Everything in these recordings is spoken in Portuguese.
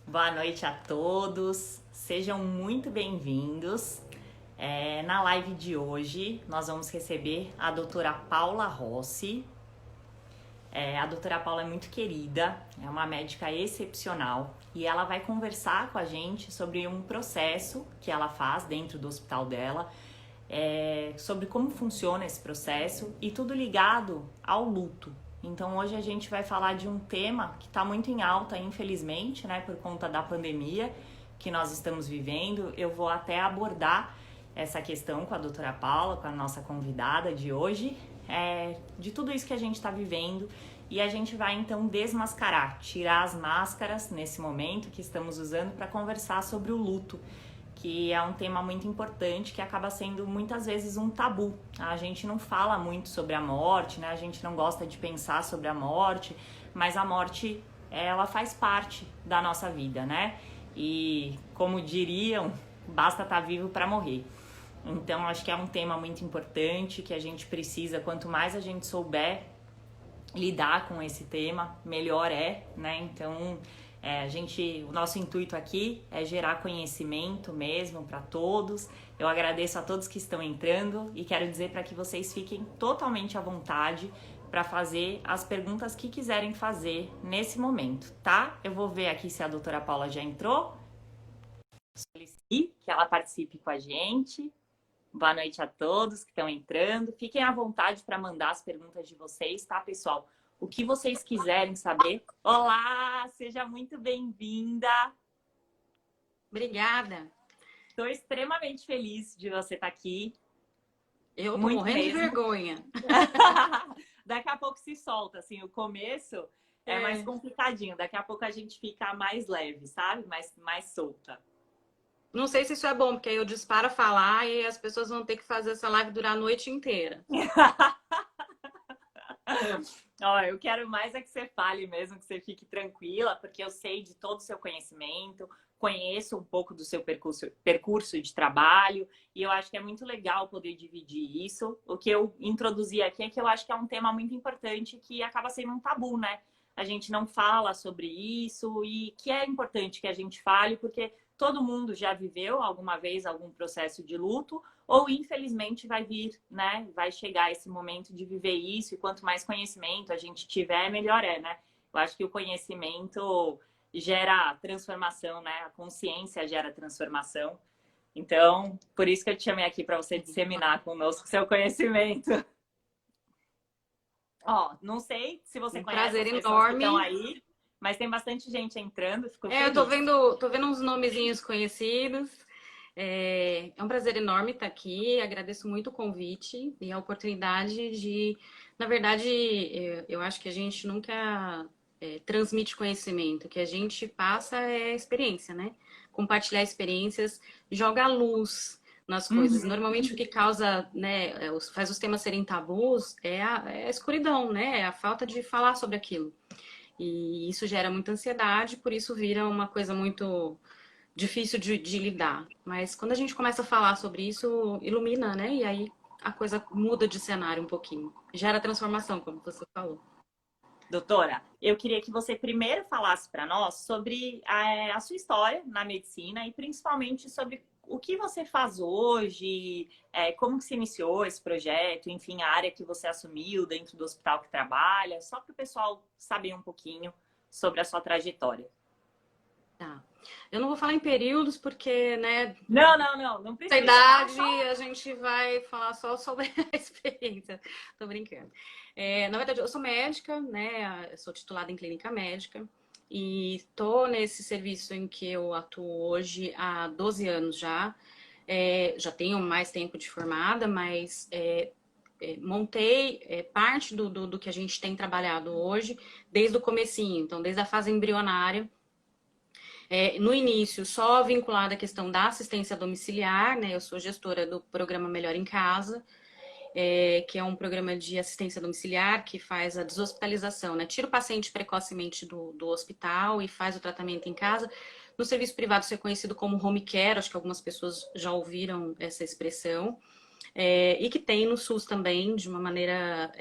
Boa noite a todos, sejam muito bem-vindos. Na live de hoje, nós vamos receber a doutora Paula Rossi. A doutora Paula é muito querida, é uma médica excepcional e ela vai conversar com a gente sobre um processo que ela faz dentro do hospital dela, sobre como funciona esse processo e tudo ligado ao luto. Então hoje a gente vai falar de um tema que está muito em alta, infelizmente, né, por conta da pandemia que nós estamos vivendo. Eu vou até abordar essa questão com a doutora Paula, com a nossa convidada de hoje, de tudo isso que a gente está vivendo, e a gente vai então desmascarar, tirar as máscaras nesse momento que estamos usando para conversar sobre o luto, que é um tema muito importante, que acaba sendo muitas vezes um tabu. A gente não fala muito sobre a morte, né? A gente não gosta de pensar sobre a morte, mas a morte, ela faz parte da nossa vida, né? E como diriam, basta estar vivo para morrer. Então, acho que é um tema muito importante, que a gente precisa, quanto mais a gente souber lidar com esse tema, melhor né? Então, o nosso intuito aqui é gerar conhecimento mesmo para todos. Eu agradeço a todos que estão entrando e quero dizer para que vocês fiquem totalmente à vontade para fazer as perguntas que quiserem fazer nesse momento, tá? Eu vou ver aqui se a doutora Paula já entrou. Solicite que ela participe com a gente. Boa noite a todos que estão entrando. Fiquem à vontade para mandar as perguntas de vocês, tá, pessoal? O que vocês quiserem saber. Olá, seja muito bem-vinda. Obrigada. Estou extremamente feliz de você estar aqui. Eu tô Muito morrendo de mesmo. vergonha. Daqui a pouco se solta, assim, o começo é mais complicadinho. Daqui a pouco a gente fica mais leve, sabe? Mais solta. Não sei se isso é bom, porque aí eu disparo a falar e as pessoas vão ter que fazer essa live durar a noite inteira. Ó, eu quero mais é que você fale mesmo, que você fique tranquila, porque eu sei de todo o seu conhecimento, conheço um pouco do seu percurso de trabalho, e eu acho que é muito legal poder dividir isso. O que eu introduzi aqui é que eu acho que é um tema muito importante que acaba sendo um tabu, né? A gente não fala sobre isso e que é importante que a gente fale, porque todo mundo já viveu alguma vez algum processo de luto, ou infelizmente vai vir, né? Vai chegar esse momento de viver isso, e quanto mais conhecimento a gente tiver, melhor né? Eu acho que o conhecimento gera transformação, né? A consciência gera transformação. Então, por isso que eu te chamei aqui para você disseminar conosco seu conhecimento. Ó, não sei se você Um conhece prazer as pessoas que estão enorme. aí, mas tem bastante gente entrando, fico Eu tô feliz. vendo uns nomezinhos conhecidos. É um prazer enorme estar aqui. Agradeço muito o convite e a oportunidade de, na verdade, eu acho que a gente nunca transmite conhecimento, o que a gente passa é experiência, né? Compartilhar experiências, joga luz nas coisas. Uhum. Normalmente o que causa, né, faz os temas serem tabus é a escuridão, né? É a falta de falar sobre aquilo. E isso gera muita ansiedade, por isso vira uma coisa muito difícil de lidar. Mas quando a gente começa a falar sobre isso, ilumina, né? E aí a coisa muda de cenário um pouquinho. Gera transformação, como você falou. Doutora, eu queria que você primeiro falasse para nós sobre a sua história na medicina e principalmente sobre o que você faz hoje, como que se iniciou esse projeto, enfim, a área que você assumiu dentro do hospital que trabalha, só para o pessoal saber um pouquinho sobre a sua trajetória. Tá. Eu não vou falar em períodos, porque, né, Não essa precisa. idade a gente vai falar só sobre a experiência. Tô brincando. Na verdade, eu sou médica, né? Eu sou titulada em clínica médica e tô nesse serviço em que eu atuo hoje há 12 anos já. Já tenho mais tempo de formada, mas montei parte do que a gente tem trabalhado hoje desde o comecinho, então desde a fase embrionária. No início, só vinculada à questão da assistência domiciliar, né? Eu sou gestora do programa Melhor em Casa, que é um programa de assistência domiciliar que faz a deshospitalização, né? Tira o paciente precocemente do hospital e faz o tratamento em casa. No serviço privado, isso é conhecido como home care, acho que algumas pessoas já ouviram essa expressão, e que tem no SUS também, de uma maneira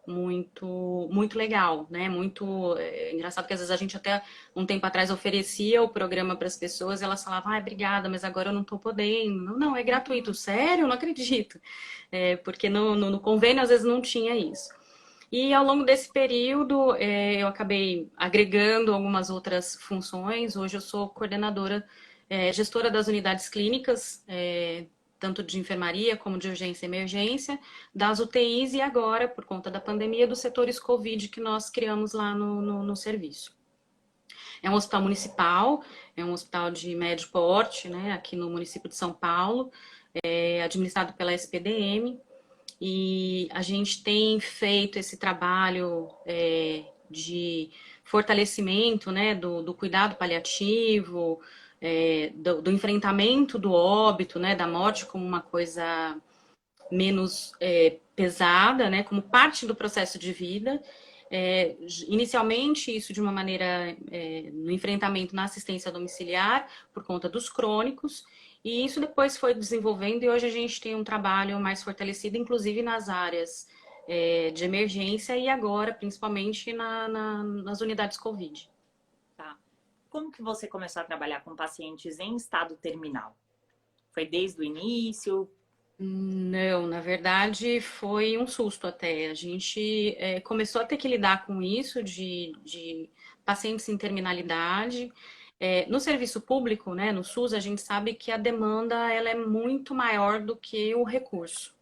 muito legal, né? Muito engraçado que às vezes a gente até um tempo atrás oferecia o programa para as pessoas e elas falavam, obrigada, mas agora eu não estou podendo. Não, não, é gratuito. Sério? Não acredito. Porque no convênio às vezes não tinha isso. E ao longo desse período eu acabei agregando algumas outras funções. Hoje eu sou coordenadora, gestora das unidades clínicas, tanto de enfermaria como de urgência e emergência, das UTIs e agora, por conta da pandemia, dos setores Covid que nós criamos lá no serviço. É um hospital municipal, é um hospital de médio porte, né, aqui no município de São Paulo, administrado pela SPDM, e a gente tem feito esse trabalho de fortalecimento, né, do cuidado paliativo, do enfrentamento do óbito, né, da morte como uma coisa menos pesada, né, como parte do processo de vida. Inicialmente, isso de uma maneira no enfrentamento na assistência domiciliar, por conta dos crônicos, e isso depois foi desenvolvendo e hoje a gente tem um trabalho mais fortalecido, inclusive nas áreas de emergência e agora, principalmente, nas unidades Covid. Tá. Como que você começou a trabalhar com pacientes em estado terminal? Foi desde o início? Não, na verdade foi um susto até. A gente começou a ter que lidar com isso de pacientes em terminalidade. No serviço público, né, no SUS, a gente sabe que a demanda ela é muito maior do que o recurso.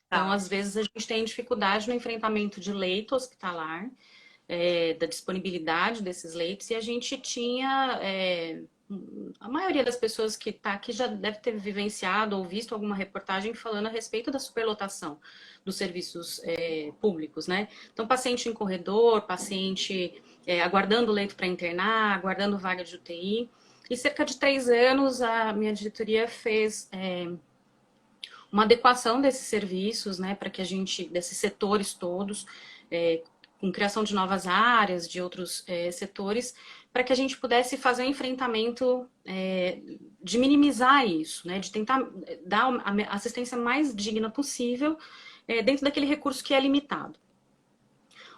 Então, Tá. às vezes, a gente tem dificuldade no enfrentamento de leito hospitalar, da disponibilidade desses leitos, e a gente tinha a maioria das pessoas que está aqui já deve ter vivenciado ou visto alguma reportagem falando a respeito da superlotação dos serviços públicos, né? Então, paciente em corredor, paciente aguardando leito para internar, aguardando vaga de UTI. E cerca de 3 anos, a minha diretoria fez uma adequação desses serviços, né, para que a gente, desses setores todos, com criação de novas áreas, de outros setores, para que a gente pudesse fazer um enfrentamento de minimizar isso, né, de tentar dar a assistência mais digna possível dentro daquele recurso que é limitado.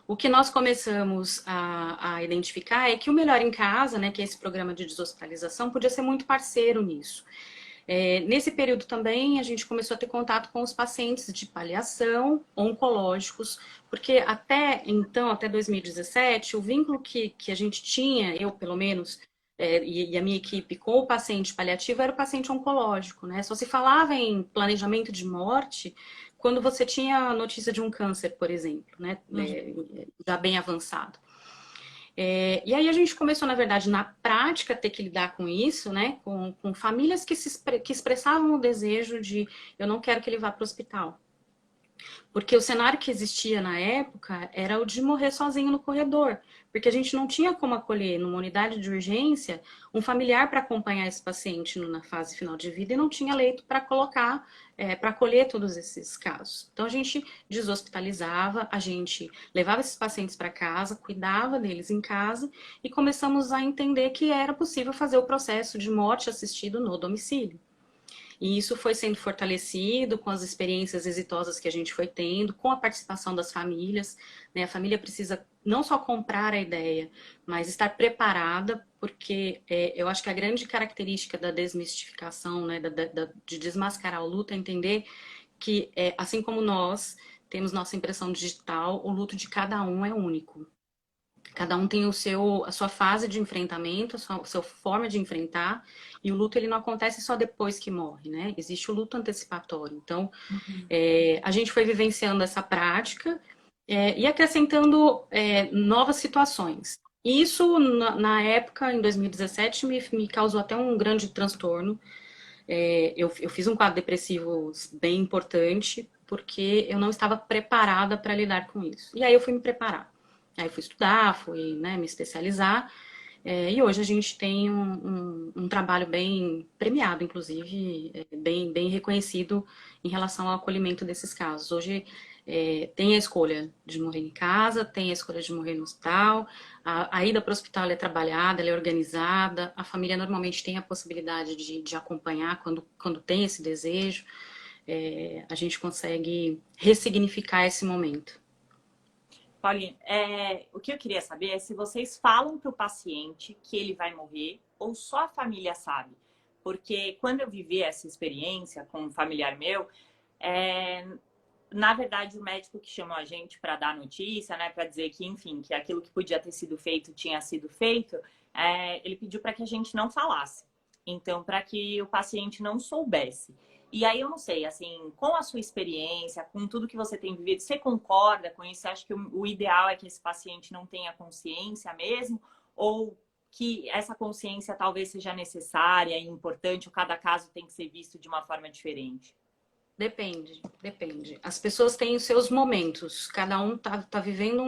O que nós começamos a identificar é que o Melhor em Casa, né, que é esse programa de deshospitalização, podia ser muito parceiro nisso. Nesse período também, a gente começou a ter contato com os pacientes de paliação, oncológicos, porque até então, até 2017, o vínculo que a gente tinha, eu pelo menos, e a minha equipe, com o paciente paliativo era o paciente oncológico, né? Só se falava em planejamento de morte quando você tinha notícia de um câncer, por exemplo, né? Já bem avançado. E aí a gente começou, na verdade, na prática, a ter que lidar com isso, né? Com famílias que expressavam o desejo de eu não quero que ele vá para o hospital. Porque o cenário que existia na época era o de morrer sozinho no corredor. Porque a gente não tinha como acolher numa unidade de urgência um familiar para acompanhar esse paciente na fase final de vida e não tinha leito para colocar, para acolher todos esses casos. Então a gente deshospitalizava, a gente levava esses pacientes para casa, cuidava deles em casa e começamos a entender que era possível fazer o processo de morte assistido no domicílio. E isso foi sendo fortalecido com as experiências exitosas que a gente foi tendo, com a participação das famílias, né? A família precisa não só comprar a ideia, mas estar preparada, porque eu acho que a grande característica da desmistificação, né, de desmascarar o luto, é entender que, assim como nós temos nossa impressão digital, o luto de cada um é único. Cada um tem a sua fase de enfrentamento, a sua forma de enfrentar, e o luto ele não acontece só depois que morre, né? Existe o luto antecipatório. Então, a gente foi vivenciando essa prática e acrescentando novas situações. Isso, na época, em 2017, me causou até um grande transtorno. Eu fiz um quadro depressivo bem importante, porque eu não estava preparada para lidar com isso. E aí eu fui me preparar. Aí fui estudar, fui, né, me especializar, e hoje a gente tem um trabalho bem premiado, inclusive, bem reconhecido em relação ao acolhimento desses casos. Hoje tem a escolha de morrer em casa, tem a escolha de morrer no hospital, a ida para o hospital é trabalhada, ela é organizada, a família normalmente tem a possibilidade de acompanhar quando tem esse desejo, a gente consegue ressignificar esse momento. Paulinho, o que eu queria saber é se vocês falam para o paciente que ele vai morrer ou só a família sabe. Porque quando eu vivi essa experiência com um familiar meu, é, na verdade, o médico que chamou a gente para dar notícia, né, para dizer que, enfim, que aquilo que podia ter sido feito tinha sido feito, ele pediu para que a gente não falasse. Então, para que o paciente não soubesse. E aí eu não sei, assim, com a sua experiência, com tudo que você tem vivido, você concorda com isso? Você acha que o ideal é que esse paciente não tenha consciência mesmo? Ou que essa consciência talvez seja necessária e importante, ou cada caso tem que ser visto de uma forma diferente? Depende, depende. As pessoas têm os seus momentos, cada um tá vivendo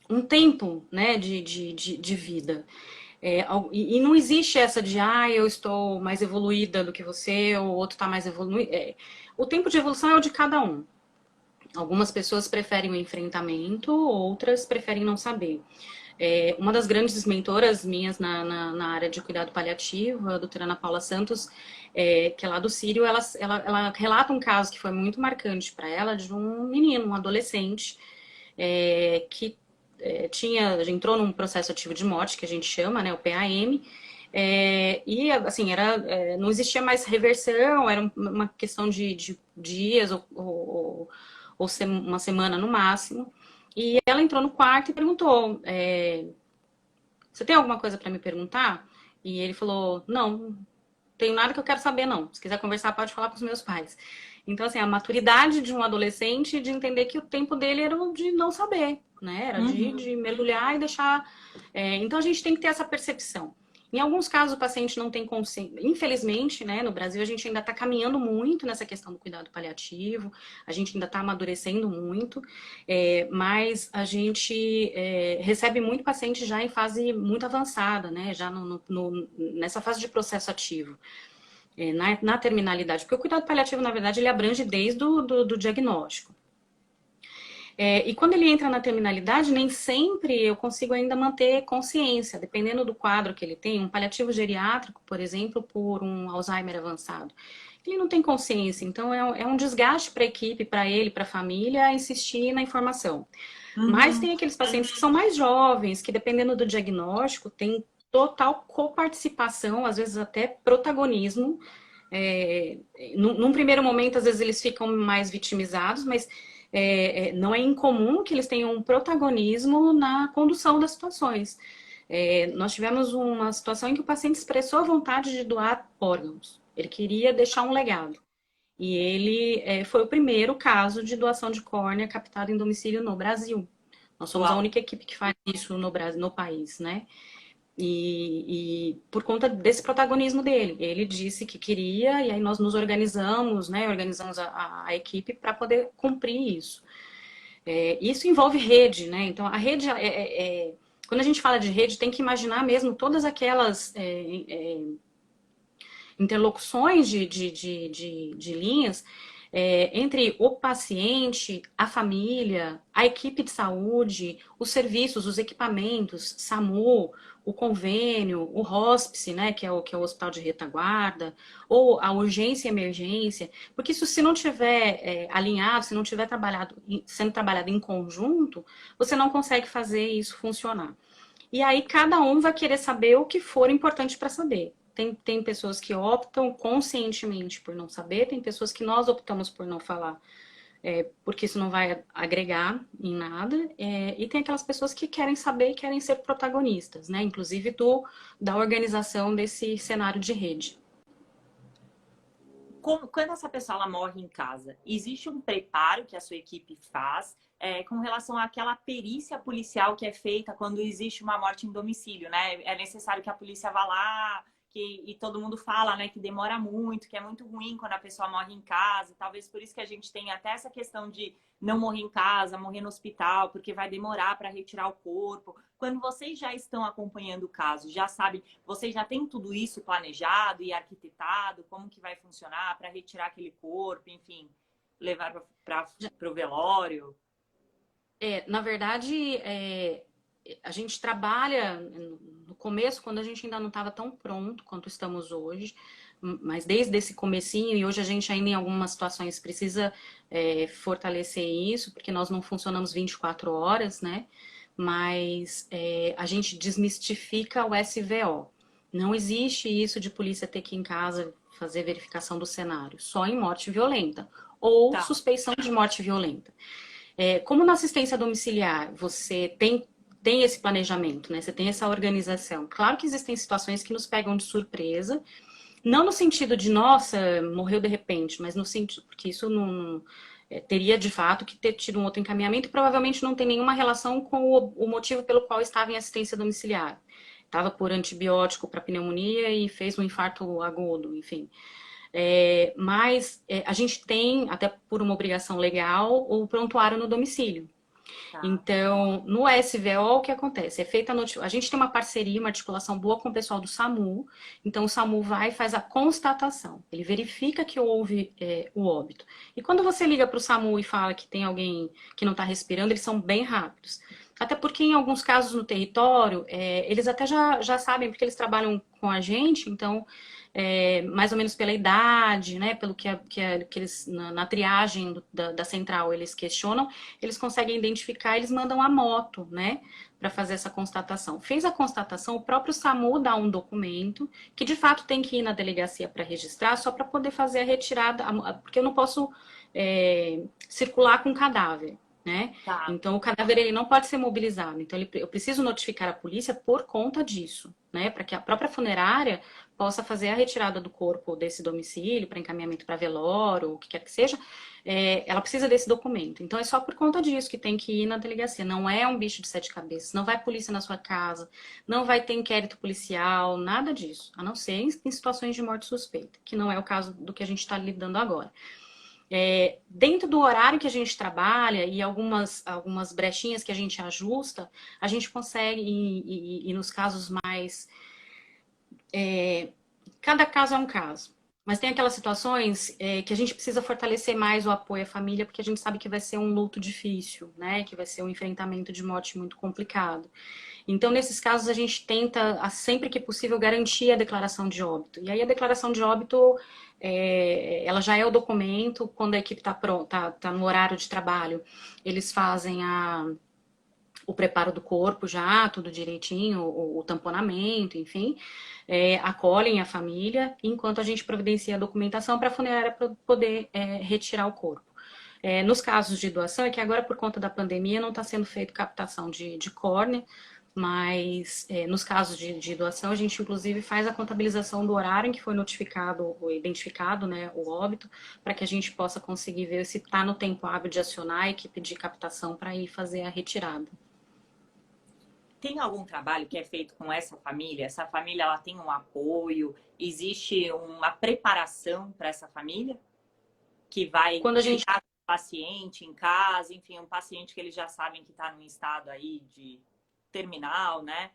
um tempo, né, de vida. E não existe essa de, eu estou mais evoluída do que você, ou o outro está mais evoluído. O tempo de evolução é o de cada um. Algumas pessoas preferem o enfrentamento, outras preferem não saber. Uma das grandes mentoras minhas na área de cuidado paliativo, a doutora Ana Paula Santos, que é lá do Sírio, ela relata um caso que foi muito marcante para ela, de um menino, um adolescente, que entrou num processo ativo de morte, que a gente chama, né, o PAM, e assim, não existia mais reversão, era uma questão de dias ou uma semana no máximo. E ela entrou no quarto e perguntou: você tem alguma coisa para me perguntar? E ele falou: não, tenho nada que eu quero saber, não. Se quiser conversar, pode falar com os meus pais. Então, assim, a maturidade de um adolescente de entender que o tempo dele era o de não saber, né? Era Uhum. de mergulhar e deixar. Então, a gente tem que ter essa percepção. Em alguns casos, o paciente não tem consciência. Infelizmente, né, no Brasil, a gente ainda está caminhando muito nessa questão do cuidado paliativo, a gente ainda está amadurecendo muito, mas a gente recebe muito paciente já em fase muito avançada, né, já nessa fase de processo ativo. Na terminalidade, porque o cuidado paliativo, na verdade, ele abrange desde do diagnóstico. E quando ele entra na terminalidade, nem sempre eu consigo ainda manter consciência, dependendo do quadro que ele tem. Um paliativo geriátrico, por exemplo, por um Alzheimer avançado, ele não tem consciência, então é um desgaste para a equipe, para ele, para a família, insistir na informação. Mas Uhum. tem aqueles pacientes que são mais jovens, que dependendo do diagnóstico, tem total coparticipação, às vezes até protagonismo. Num primeiro momento, às vezes eles ficam mais vitimizados, mas não é incomum que eles tenham um protagonismo na condução das situações. Nós tivemos uma situação em que o paciente expressou a vontade de doar órgãos. Ele queria deixar um legado. E ele foi o primeiro caso de doação de córnea captada em domicílio no Brasil. Nós somos a Uau. única equipe que faz isso no Brasil, no país, né? E por conta desse protagonismo dele, ele disse que queria, e aí nós nos organizamos, né? Organizamos a equipe para poder cumprir isso. Isso envolve rede, né? Então a rede quando a gente fala de rede, tem que imaginar mesmo todas aquelas interlocuções de linhas entre o paciente, a família, a equipe de saúde, os serviços, os equipamentos, SAMU, o convênio, o hospice, né, que é o hospital de retaguarda, ou a urgência e emergência, porque isso se não tiver alinhado, se não tiver sendo trabalhado em conjunto, você não consegue fazer isso funcionar. E aí cada um vai querer saber o que for importante para saber. Tem pessoas que optam conscientemente por não saber, tem pessoas que nós optamos por não falar, porque isso não vai agregar em nada, e tem aquelas pessoas que querem saber e querem ser protagonistas, né? Inclusive da organização desse cenário de rede. Quando essa pessoa ela morre em casa, existe um preparo que a sua equipe faz com relação àquela perícia policial que é feita quando existe uma morte em domicílio, né? É necessário que a polícia vá lá, e todo mundo fala, né, que demora muito, que é muito ruim quando a pessoa morre em casa. Talvez por isso que a gente tem até essa questão de não morrer em casa, morrer no hospital, porque vai demorar para retirar o corpo. Quando vocês já estão acompanhando o caso, já sabem, vocês já têm tudo isso planejado e arquitetado, como que vai funcionar para retirar aquele corpo, enfim, levar para o velório? Na verdade, a gente trabalha no começo, quando a gente ainda não estava tão pronto quanto estamos hoje, mas desde esse comecinho, e hoje a gente ainda em algumas situações precisa fortalecer isso, porque nós não funcionamos 24 horas, né? Mas a gente desmistifica o SVO. Não existe isso de polícia ter que ir em casa fazer verificação do cenário, só em morte violenta ou Tá. suspeição de morte violenta. Como na assistência domiciliar você tem esse planejamento, né? Você tem essa organização. Claro que existem situações que nos pegam de surpresa, não no sentido de, nossa, morreu de repente, mas no sentido, porque isso não teria de fato que ter tido um outro encaminhamento e provavelmente não tem nenhuma relação com o motivo pelo qual estava em assistência domiciliar. Estava por antibiótico para pneumonia e fez um infarto agudo, enfim. Mas a gente tem, até por uma obrigação legal, o prontuário no domicílio. Tá. Então, no SVO, o que acontece? É feita a gente tem uma parceria, uma articulação boa com o pessoal do SAMU. Então, o SAMU vai e faz a constatação. Ele verifica que houve o óbito. E quando você liga para o SAMU e fala que tem alguém que não está respirando, eles são bem rápidos. Até porque, em alguns casos no território, eles até já sabem, porque eles trabalham com a gente, então mais ou menos pela idade, né, pelo que eles, na triagem da central, eles questionam, eles conseguem identificar, eles mandam a moto, né, para fazer essa constatação. Fez a constatação, o próprio SAMU dá um documento, que de fato tem que ir na delegacia para registrar, só para poder fazer a retirada, porque eu não posso circular com cadáver. Né? Tá. Então, o cadáver ele não pode ser mobilizado. Então, eu preciso notificar a polícia por conta disso, né? Para que a própria funerária possa fazer a retirada do corpo desse domicílio para encaminhamento para velório, o que quer que seja. Ela precisa desse documento. Então, é só por conta disso que tem que ir na delegacia. Não é um bicho de sete cabeças. Não vai polícia na sua casa. Não vai ter inquérito policial. Nada disso. A não ser em situações de morte suspeita, que não é o caso do que a gente está lidando agora. Dentro do horário que a gente trabalha e algumas brechinhas que a gente ajusta, a gente consegue, e nos casos mais. Cada caso é um caso. Mas tem aquelas situações que a gente precisa fortalecer mais o apoio à família, porque a gente sabe que vai ser um luto difícil, né? Que vai ser um enfrentamento de morte muito complicado. Então, nesses casos, a gente tenta, sempre que possível, garantir a declaração de óbito. E aí, a declaração de óbito, ela já é o documento, quando a equipe está pronta, tá no horário de trabalho, eles fazem o preparo do corpo já, tudo direitinho, o tamponamento, enfim, acolhem a família, enquanto a gente providencia a documentação para a funerária poder retirar o corpo. Nos casos de doação, é que agora, por conta da pandemia, não está sendo feito captação de córnea, mas nos casos de doação, a gente inclusive faz a contabilização do horário em que foi notificado ou identificado, né, o óbito, para que a gente possa conseguir ver se está no tempo hábil de acionar a equipe de captação para ir fazer a retirada. Tem algum trabalho que é feito com essa família? Essa família ela tem um apoio? Existe uma preparação para essa família? Que vai Quando a gente ficar com o paciente em casa, enfim, um paciente que eles já sabem que está num estado aí de terminal, né?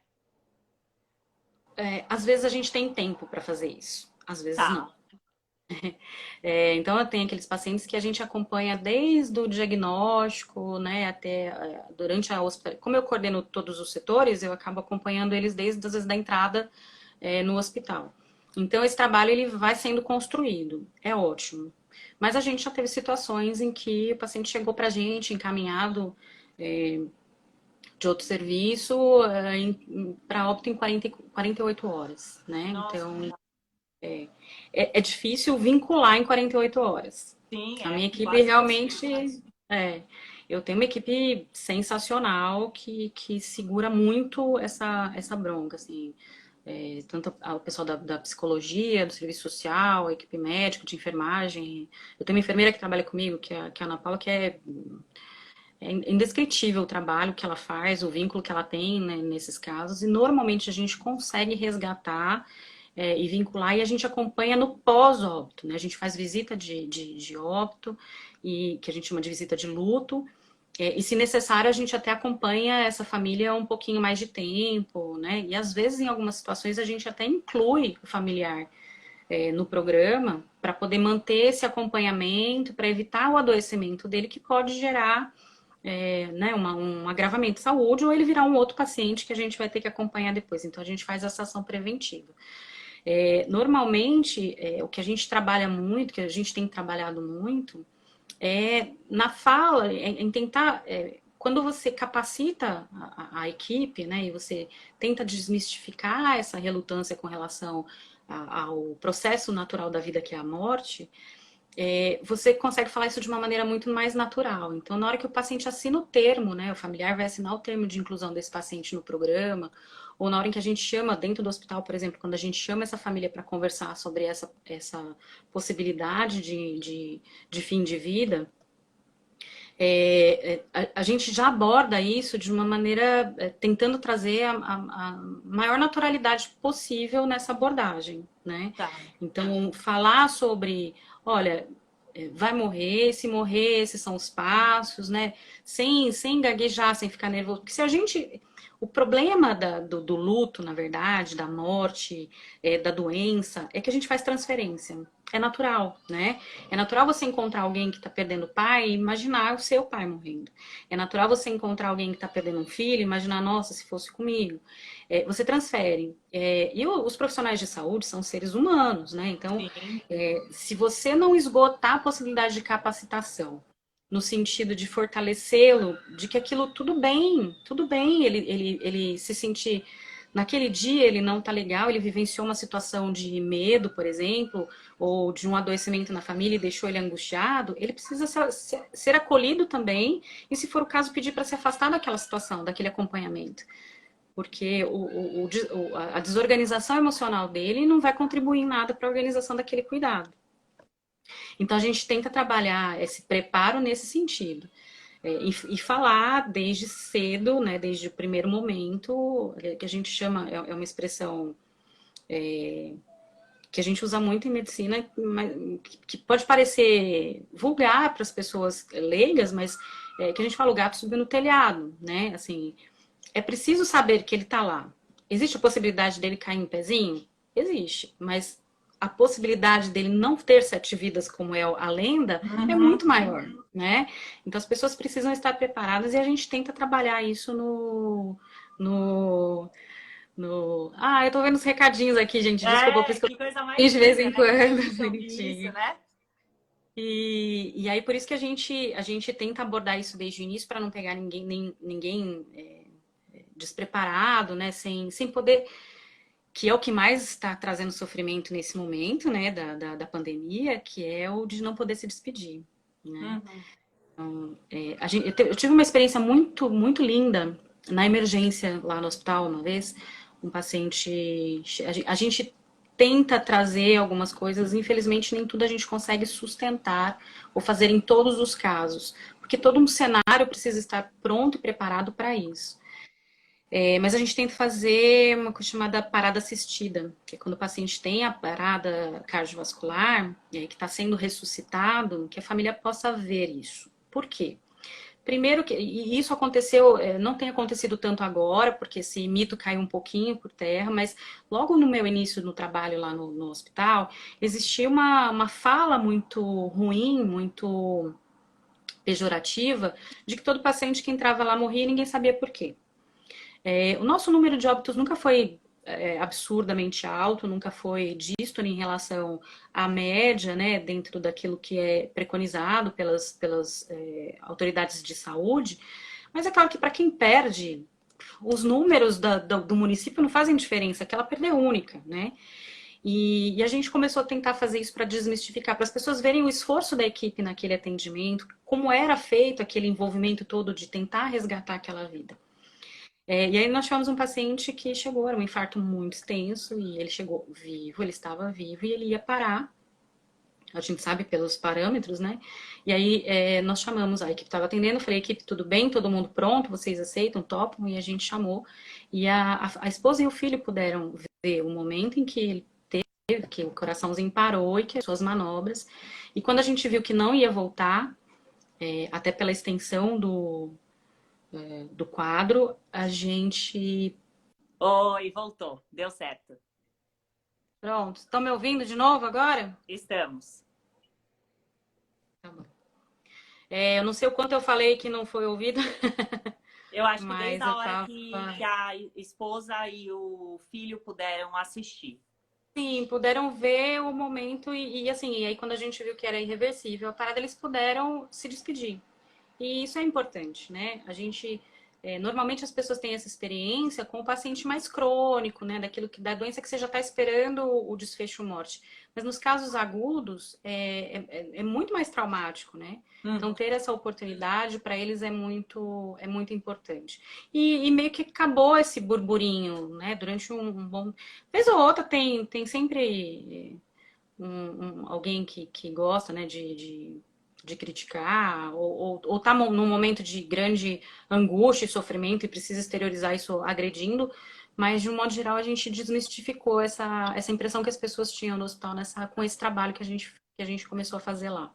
às vezes a gente tem tempo para fazer isso, às vezes Tá. não. Então, eu tenho aqueles pacientes que a gente acompanha desde o diagnóstico, né, até durante a hospitalização. Como eu coordeno todos os setores, eu acabo acompanhando eles desde, às vezes, da entrada no hospital. Então, esse trabalho ele vai sendo construído, é ótimo. Mas a gente já teve situações em que o paciente chegou para a gente encaminhado de outro serviço para óbito em 48 horas, né? Nossa, Então, é difícil vincular em 48 horas. sim, A minha equipe quase realmente impossível. eu tenho uma equipe sensacional que segura muito essa bronca, assim. Tanto o pessoal da psicologia, do serviço social, a equipe médica, de enfermagem. Eu tenho uma enfermeira que trabalha comigo, que é a Ana Paula, que é indescritível o trabalho que ela faz, o vínculo que ela tem, né, nesses casos, e normalmente a gente consegue resgatar e vincular, e a gente acompanha no pós-óbito, né? A gente faz visita de óbito, e que a gente chama de visita de luto, e se necessário a gente até acompanha essa família um pouquinho mais de tempo, né? E às vezes em algumas situações a gente até inclui o familiar no programa para poder manter esse acompanhamento, para evitar o adoecimento dele que pode gerar né, um agravamento de saúde ou ele virar um outro paciente que a gente vai ter que acompanhar depois. Então a gente faz essa ação preventiva. Normalmente, o que a gente trabalha muito, que a gente tem trabalhado muito, é na fala, em tentar. Quando você capacita a equipe, né, e você tenta desmistificar essa relutância com relação ao processo natural da vida, que é a morte, você consegue falar isso de uma maneira muito mais natural. Então, na hora que o paciente assina o termo, né, o familiar vai assinar o termo de inclusão desse paciente no programa, ou na hora em que a gente chama, dentro do hospital, por exemplo, quando a gente chama essa família para conversar sobre essa possibilidade de fim de vida, a gente já aborda isso de uma maneira tentando trazer a maior naturalidade possível nessa abordagem, né? Tá. Então, falar sobre, olha, vai morrer, se morrer, esses são os passos, né? Sem gaguejar, sem ficar nervoso. Porque se a gente. O problema do luto, na verdade, da morte, da doença, é que a gente faz transferência. É natural, né? É natural você encontrar alguém que está perdendo o pai e imaginar o seu pai morrendo. É natural você encontrar alguém que está perdendo um filho e imaginar, nossa, se fosse comigo. Você transfere. E os profissionais de saúde são seres humanos, né? Então, Sim. se você não esgotar a possibilidade de capacitação, no sentido de fortalecê-lo, de que aquilo tudo bem, ele se sentir. Naquele dia ele não tá legal, ele vivenciou uma situação de medo, por exemplo, ou de um adoecimento na família e deixou ele angustiado, ele precisa ser acolhido também, e se for o caso, pedir para se afastar daquela situação, daquele acompanhamento. Porque a desorganização emocional dele não vai contribuir em nada para a organização daquele cuidado. Então a gente tenta trabalhar esse preparo nesse sentido. E falar desde cedo, né, desde o primeiro momento, que a gente chama, é uma expressão que a gente usa muito em medicina, mas, que pode parecer vulgar para as pessoas leigas, mas que a gente fala o gato subiu no telhado, né? Assim, é preciso saber que ele está lá. Existe a possibilidade dele cair em pezinho? Existe, mas a possibilidade dele não ter 7 vidas, como é a lenda, é Uhum. muito maior, né? Então as pessoas precisam estar preparadas e a gente tenta trabalhar isso no, eu tô vendo os recadinhos aqui, gente. Desculpa, por isso que eu Que coisa fiz mais de vez linda, em né? Quando a quando, gente ouve isso, bonitinho. né? E aí, por isso que a gente tenta abordar isso desde o início para não pegar ninguém despreparado, né? Sem poder, que é o que mais está trazendo sofrimento nesse momento, né? Da pandemia, que é o de não poder se despedir, né? Uhum. Eu tive uma experiência muito, muito linda na emergência lá no hospital uma vez. Um paciente. A gente tenta trazer algumas coisas, infelizmente nem tudo a gente consegue sustentar ou fazer em todos os casos, porque todo um cenário precisa estar pronto e preparado para isso. Mas a gente tenta fazer uma coisa chamada parada assistida, que é quando o paciente tem a parada cardiovascular, que está sendo ressuscitado, que a família possa ver isso. Por quê? Primeiro que e isso aconteceu, não tem acontecido tanto agora, porque esse mito caiu um pouquinho por terra, mas logo no meu início no trabalho lá no hospital, existia uma fala muito ruim, muito pejorativa, de que todo paciente que entrava lá morria e ninguém sabia por quê. O nosso número de óbitos nunca foi absurdamente alto, nunca foi dístole em relação à média, né, dentro daquilo que é preconizado pelas autoridades de saúde, mas é claro que para quem perde, os números do município não fazem diferença, aquela perda é única, né? E a gente começou a tentar fazer isso para desmistificar, para as pessoas verem o esforço da equipe naquele atendimento, como era feito aquele envolvimento todo de tentar resgatar aquela vida. E aí nós tivemos um paciente que chegou, era um infarto muito extenso, e ele chegou vivo, ele estava vivo e ele ia parar. A gente sabe pelos parâmetros, né? E aí nós chamamos, a equipe estava atendendo, falei, equipe, tudo bem? Todo mundo pronto? Vocês aceitam? Topam? E a gente chamou. E a esposa e o filho puderam ver o momento em que ele teve, que o coraçãozinho parou e que as suas manobras. E quando a gente viu que não ia voltar, até pela extensão do quadro, a gente. Oi, voltou. Deu certo. Pronto, estão me ouvindo de novo agora? Estamos. Tá bom. Eu não sei o quanto eu falei que não foi ouvido, Eu acho que desde mas a eu hora tava. que a esposa e o filho puderam assistir. Sim, puderam ver o momento assim, e aí quando a gente viu que era irreversível a parada, eles puderam se despedir. E isso é importante, né? A gente, normalmente as pessoas têm essa experiência com o paciente mais crônico, né? Da doença que você já está esperando o desfecho morte. Mas nos casos agudos, é muito mais traumático, né? Então, Uhum. ter essa oportunidade para eles é muito importante. E meio que acabou esse burburinho, né? Durante um bom. Vez ou outra tem sempre alguém que gosta, né, de criticar, ou tá num momento de grande angústia e sofrimento e precisa exteriorizar isso agredindo, mas de um modo geral a gente desmistificou essa impressão que as pessoas tinham no hospital com esse trabalho que a gente começou a fazer lá.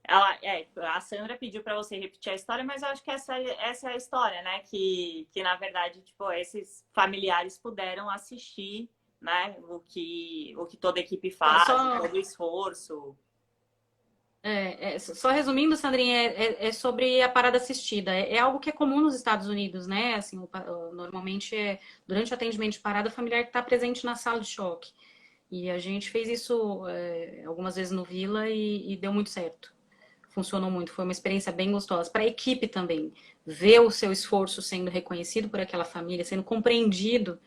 A Sandra pediu para você repetir a história, mas eu acho que essa é a história, né? Que na verdade, tipo, esses familiares puderam assistir, né? O que toda a equipe faz, Só, todo o esforço. só resumindo, Sandrinha, é sobre a parada assistida. É algo que é comum nos Estados Unidos, né? Assim, normalmente durante o atendimento de parada familiar que está presente na sala de choque. E a gente fez isso algumas vezes no Vila e deu muito certo. Funcionou muito, foi uma experiência bem gostosa. Para a equipe também, ver o seu esforço sendo reconhecido por aquela família, sendo compreendido.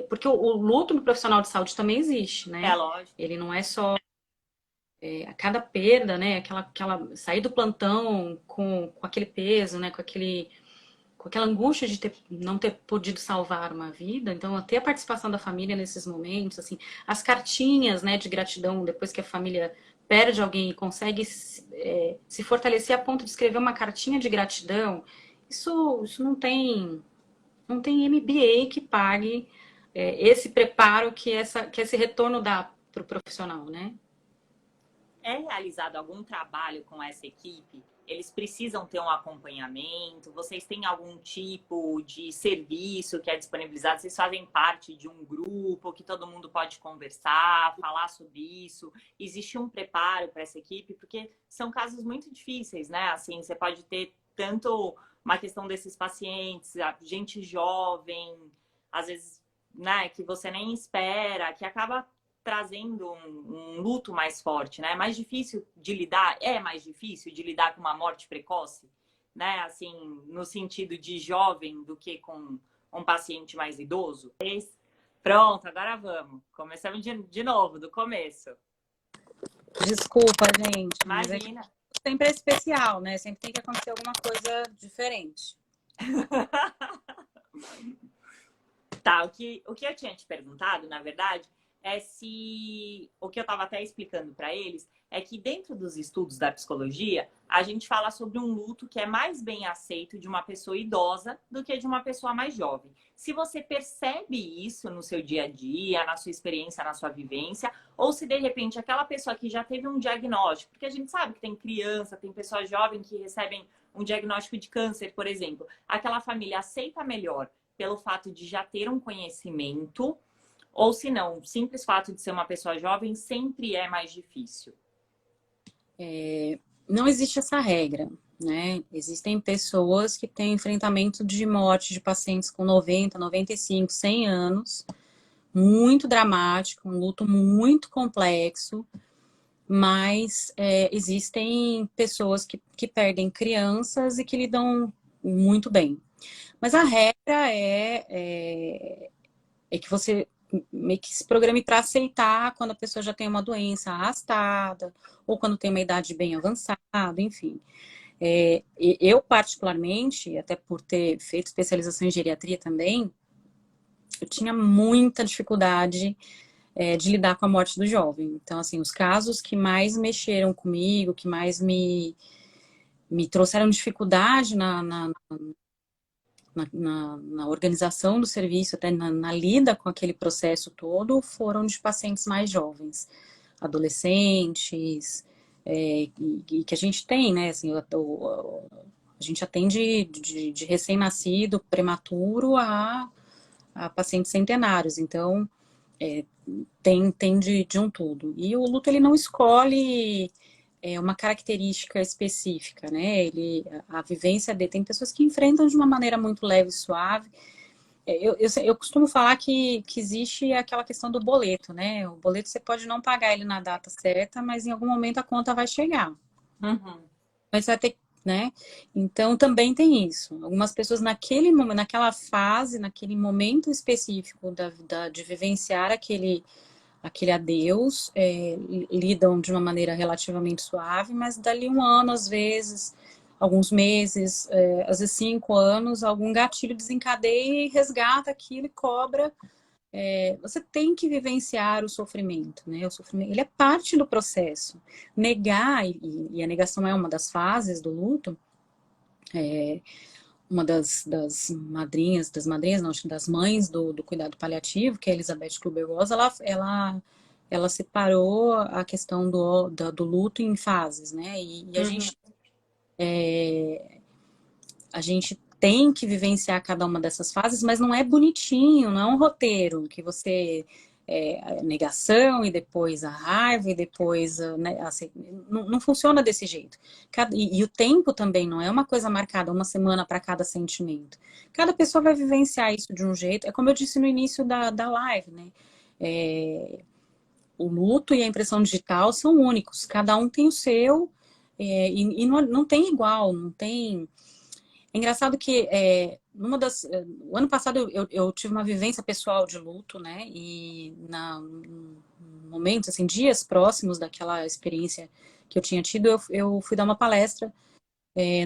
Porque o luto no profissional de saúde também existe, É né? lógico. Ele não é só a cada perda, né? Sair do plantão com aquele peso, né? Com aquela angústia de não ter podido salvar uma vida. Então, ter a participação da família nesses momentos, assim, as cartinhas, né, de gratidão depois que a família perde alguém e consegue se fortalecer a ponto de escrever uma cartinha de gratidão, isso não tem MBA que pague esse preparo que esse retorno dá para o profissional, né? É realizado algum trabalho com essa equipe? Eles precisam ter um acompanhamento? Vocês têm algum tipo de serviço que é disponibilizado? Vocês fazem parte de um grupo que todo mundo pode conversar, falar sobre isso? Existe um preparo para essa equipe? Porque são casos muito difíceis, né? Assim, você pode ter tanto uma questão desses pacientes, gente jovem, às vezes, né, que você nem espera, que acaba trazendo um luto mais forte, né? É mais difícil de lidar, é mais difícil de lidar com uma morte precoce, né? Assim, no sentido de jovem do que com um paciente mais idoso. Pronto, agora vamos. Começamos de novo, do começo. Desculpa, gente, mas é que Imagina. sempre é especial, né? Sempre tem que acontecer alguma coisa diferente. Tá, o que eu tinha te perguntado, na verdade, é se o que eu estava até explicando para eles é que dentro dos estudos da psicologia, a gente fala sobre um luto que é mais bem aceito de uma pessoa idosa do que de uma pessoa mais jovem. Se você percebe isso no seu dia a dia, na sua experiência, na sua vivência, ou se de repente aquela pessoa que já teve um diagnóstico, porque a gente sabe que tem criança, tem pessoas jovens que recebem um diagnóstico de câncer, por exemplo, aquela família aceita melhor pelo fato de já ter um conhecimento, ou se não, o simples fato de ser uma pessoa jovem sempre é mais difícil. Não existe essa regra, né? Existem pessoas que têm enfrentamento de morte de pacientes com 90, 95, 100 anos, muito dramático, um luto muito complexo, mas existem pessoas que perdem crianças e que lidam muito bem. Mas a regra é que você meio que se programe para aceitar quando a pessoa já tem uma doença arrastada, ou quando tem uma idade bem avançada, enfim. Eu, particularmente, até por ter feito especialização em geriatria também, eu tinha muita dificuldade de lidar com a morte do jovem. Então, assim, os casos que mais mexeram comigo, que mais me trouxeram dificuldade na organização do serviço, até na lida com aquele processo todo, foram de pacientes mais jovens, adolescentes, e que a gente tem, né? Assim, a gente atende de recém-nascido, prematuro, a pacientes centenários. Então, tem de um tudo. E o luto, ele não escolhe uma característica específica, né? A vivência dele, tem pessoas que enfrentam de uma maneira muito leve e suave, Eu costumo falar que existe aquela questão do boleto, né? O boleto você pode não pagar ele na data certa, mas em algum momento a conta vai chegar. Uhum. Mas você vai ter, né? Então também tem isso. Algumas pessoas naquele momento, naquela fase, naquele momento específico de vivenciar aquele adeus, lidam de uma maneira relativamente suave, mas dali um ano, às vezes, alguns meses, às vezes 5 anos, algum gatilho desencadeia e resgata aquilo e cobra. Você tem que vivenciar o sofrimento, né? O sofrimento, ele é parte do processo. Negar, e a negação é uma das fases do luto, uma das madrinhas, não, acho que das mães do cuidado paliativo, que é a Elizabeth Kubler-Ross, ela separou a questão do luto em fases, né? E Uhum. a gente tem que vivenciar cada uma dessas fases, mas não é bonitinho, não é um roteiro que você a negação e depois a raiva e depois né, assim, não funciona desse jeito. E o tempo também não é uma coisa marcada, uma semana para cada sentimento. Cada pessoa vai vivenciar isso de um jeito. É como eu disse no início da live, né? O luto e a impressão digital são únicos, cada um tem o seu, e não tem igual, não tem. É engraçado que o ano passado eu tive uma vivência pessoal de luto, né? E momentos, assim, dias próximos daquela experiência que eu tinha tido, eu fui dar uma palestra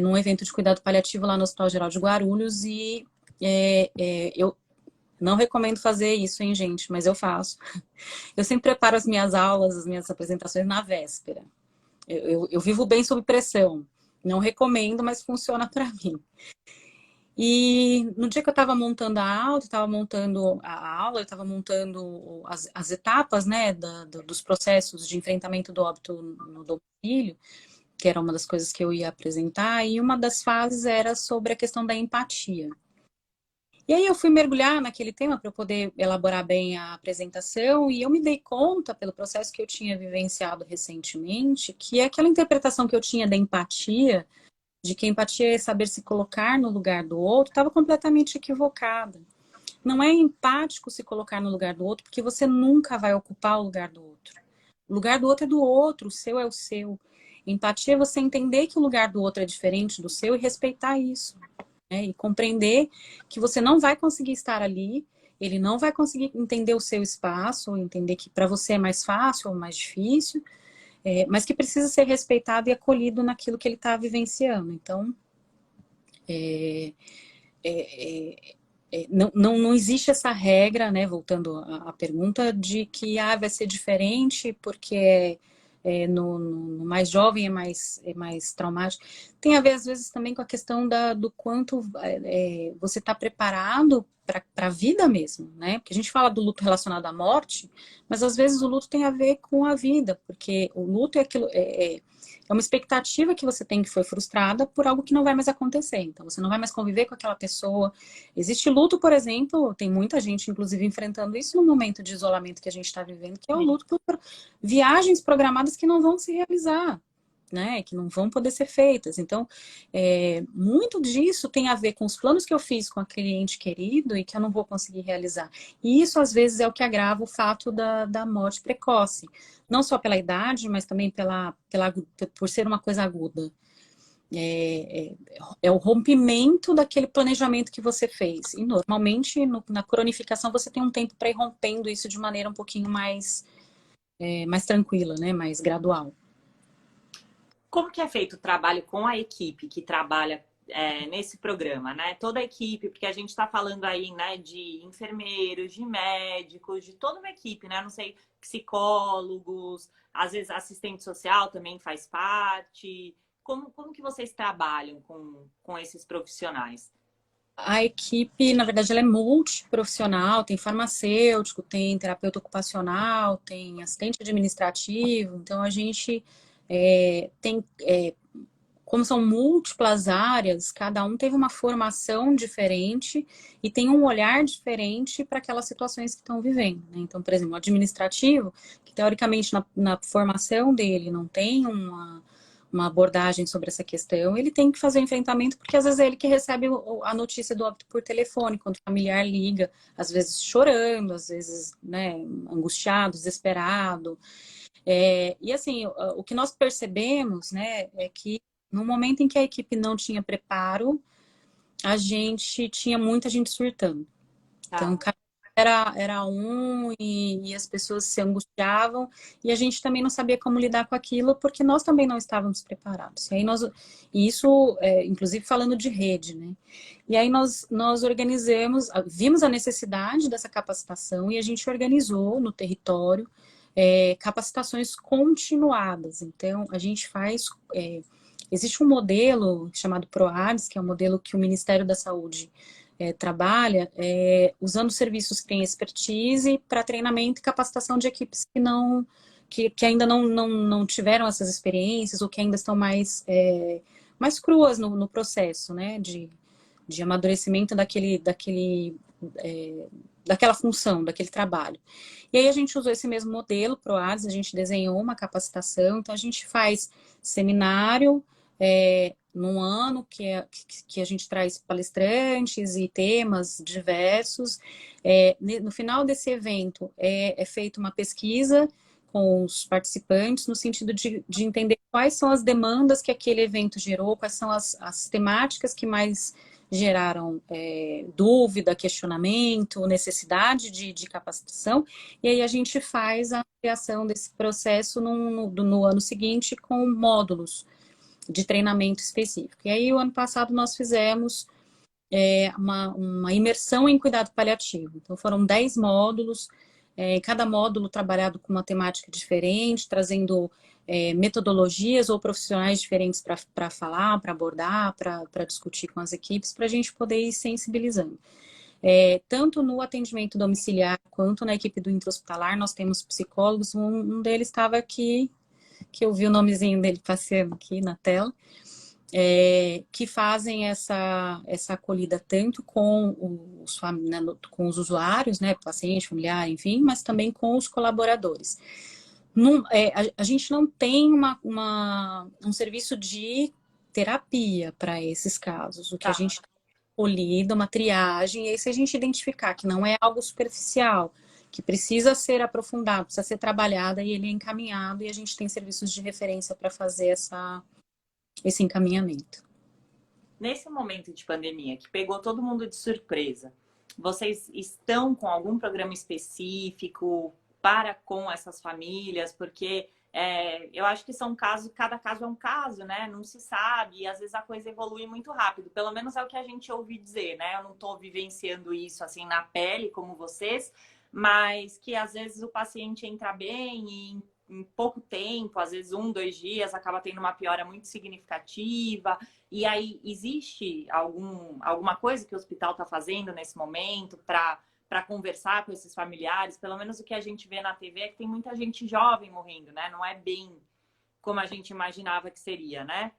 num evento de cuidado paliativo lá no Hospital Geral de Guarulhos e eu não recomendo fazer isso, hein, gente, mas eu faço. Eu sempre preparo as minhas aulas, as minhas apresentações na véspera. Eu vivo bem sob pressão. Não recomendo, mas funciona para mim. E no dia que eu estava montando a aula, eu estava montando as etapas, né, dos processos de enfrentamento do óbito no domicílio, que era uma das coisas que eu ia apresentar, e uma das fases era sobre a questão da empatia. E aí eu fui mergulhar naquele tema para eu poder elaborar bem a apresentação, e eu me dei conta, pelo processo que eu tinha vivenciado recentemente, que aquela interpretação que eu tinha da empatia, de que empatia é saber se colocar no lugar do outro, estava completamente equivocada. Não é empático se colocar no lugar do outro, porque você nunca vai ocupar o lugar do outro. O lugar do outro é do outro, o seu é o seu. Empatia é você entender que o lugar do outro é diferente do seu e respeitar isso. Né? E compreender que você não vai conseguir estar ali, ele não vai conseguir entender o seu espaço, entender que para você é mais fácil ou mais difícil, mas que precisa ser respeitado e acolhido naquilo que ele está vivenciando. Então, não existe essa regra, né, voltando à pergunta, de que vai ser diferente porque no mais jovem é mais traumático. Tem a ver, às vezes, também com a questão do quanto você está preparado para a vida mesmo, né? Porque a gente fala do luto relacionado à morte, mas às vezes o luto tem a ver com a vida, porque o luto é aquilo. É uma expectativa que você tem que foi frustrada por algo que não vai mais acontecer. Então, você não vai mais conviver com aquela pessoa. Existe luto, por exemplo, tem muita gente, inclusive, enfrentando isso no momento de isolamento que a gente está vivendo, que é o luto por viagens programadas que não vão se realizar, né? Que não vão poder ser feitas. Então, muito disso tem a ver com os planos que eu fiz com aquele ente querido e que eu não vou conseguir realizar. E isso, às vezes, é o que agrava o fato da morte precoce. Não só pela idade, mas também por ser uma coisa aguda. É o rompimento daquele planejamento que você fez. E normalmente, na cronificação, você tem um tempo para ir rompendo isso de maneira um pouquinho mais tranquila, né? Mais gradual. Como que é feito o trabalho com a equipe que trabalha nesse programa, né? Toda a equipe, porque a gente está falando aí, né, de enfermeiros, de médicos, de toda uma equipe, né? Não sei, psicólogos, às vezes assistente social também faz parte. Como que vocês trabalham com esses profissionais? A equipe, na verdade, ela é multiprofissional, tem farmacêutico, tem terapeuta ocupacional, tem assistente administrativo, então a gente tem, como são múltiplas áreas, cada um teve uma formação diferente e tem um olhar diferente para aquelas situações que estão vivendo. Né? Então, por exemplo, o administrativo, que teoricamente na formação dele não tem uma abordagem sobre essa questão, ele tem que fazer o enfrentamento, porque às vezes é ele que recebe a notícia do óbito por telefone, quando o familiar liga, às vezes chorando, às vezes, né, angustiado, desesperado. E assim, o que nós percebemos, né, é que no momento em que a equipe não tinha preparo, a gente tinha muita gente surtando. Então, era um e as pessoas se angustiavam e a gente também não sabia como lidar com aquilo porque nós também não estávamos preparados. E isso, inclusive falando de rede, né? E aí nós organizamos, vimos a necessidade dessa capacitação e a gente organizou no território capacitações continuadas. Então, a gente faz... existe um modelo chamado PROADS, que é um modelo que o Ministério da Saúde trabalha usando serviços que têm expertise para treinamento e capacitação de equipes que ainda não tiveram essas experiências ou que ainda estão mais cruas no processo, né, de amadurecimento daquela função, daquele trabalho. E aí a gente usou esse mesmo modelo, PROADS, a gente desenhou uma capacitação, então a gente faz seminário, num ano que a gente traz palestrantes e temas diversos. No final desse evento é feita uma pesquisa com os participantes no sentido de entender quais são as demandas que aquele evento gerou, quais são as temáticas que mais geraram dúvida, questionamento, necessidade de capacitação, e aí a gente faz a ampliação desse processo no ano seguinte com módulos de treinamento específico. E aí, o ano passado, nós fizemos uma imersão em cuidado paliativo. Então, foram 10 módulos, cada módulo trabalhado com uma temática diferente, trazendo metodologias ou profissionais diferentes para falar, para abordar, para discutir com as equipes, para a gente poder ir sensibilizando. Tanto no atendimento domiciliar quanto na equipe do intra-hospitalar, nós temos psicólogos, um deles estava aqui, que eu vi o nomezinho dele passeando aqui na tela, que fazem essa acolhida tanto com com os usuários, né, paciente, familiar, enfim, mas também com os colaboradores. A gente não tem um serviço de terapia para esses casos. O que a gente acolhida, uma triagem, e aí se a gente identificar que não é algo superficial, que precisa ser aprofundado, precisa ser trabalhado, e ele é encaminhado, e a gente tem serviços de referência para fazer esse encaminhamento. Nesse momento de pandemia, que pegou todo mundo de surpresa, vocês estão com algum programa específico para com essas famílias? Porque eu acho que são casos, cada caso é um caso, né? Não se sabe, e às vezes a coisa evolui muito rápido. Pelo menos é o que a gente ouve dizer, né? Eu não estou vivenciando isso assim na pele como vocês, mas que às vezes o paciente entra bem e em pouco tempo, às vezes 1, 2 dias, acaba tendo uma piora muito significativa. E aí, existe alguma coisa que o hospital está fazendo nesse momento para conversar com esses familiares? Pelo menos o que a gente vê na TV é que tem muita gente jovem morrendo, né? Não é bem como a gente imaginava que seria, né?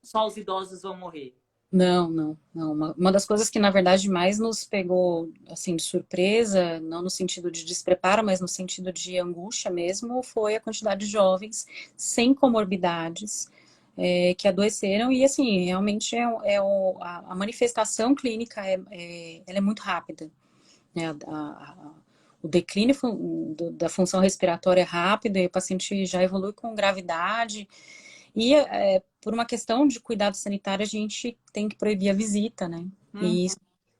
Só os idosos vão morrer. Não. Uma das coisas que, na verdade, mais nos pegou, assim, de surpresa, não no sentido de despreparo, mas no sentido de angústia mesmo, foi a quantidade de jovens sem comorbidades que adoeceram. E, assim, realmente a manifestação clínica ela é muito rápida, né? O declínio da função respiratória é rápido e o paciente já evolui com gravidade. E por uma questão de cuidado sanitário, a gente tem que proibir a visita, né? E isso,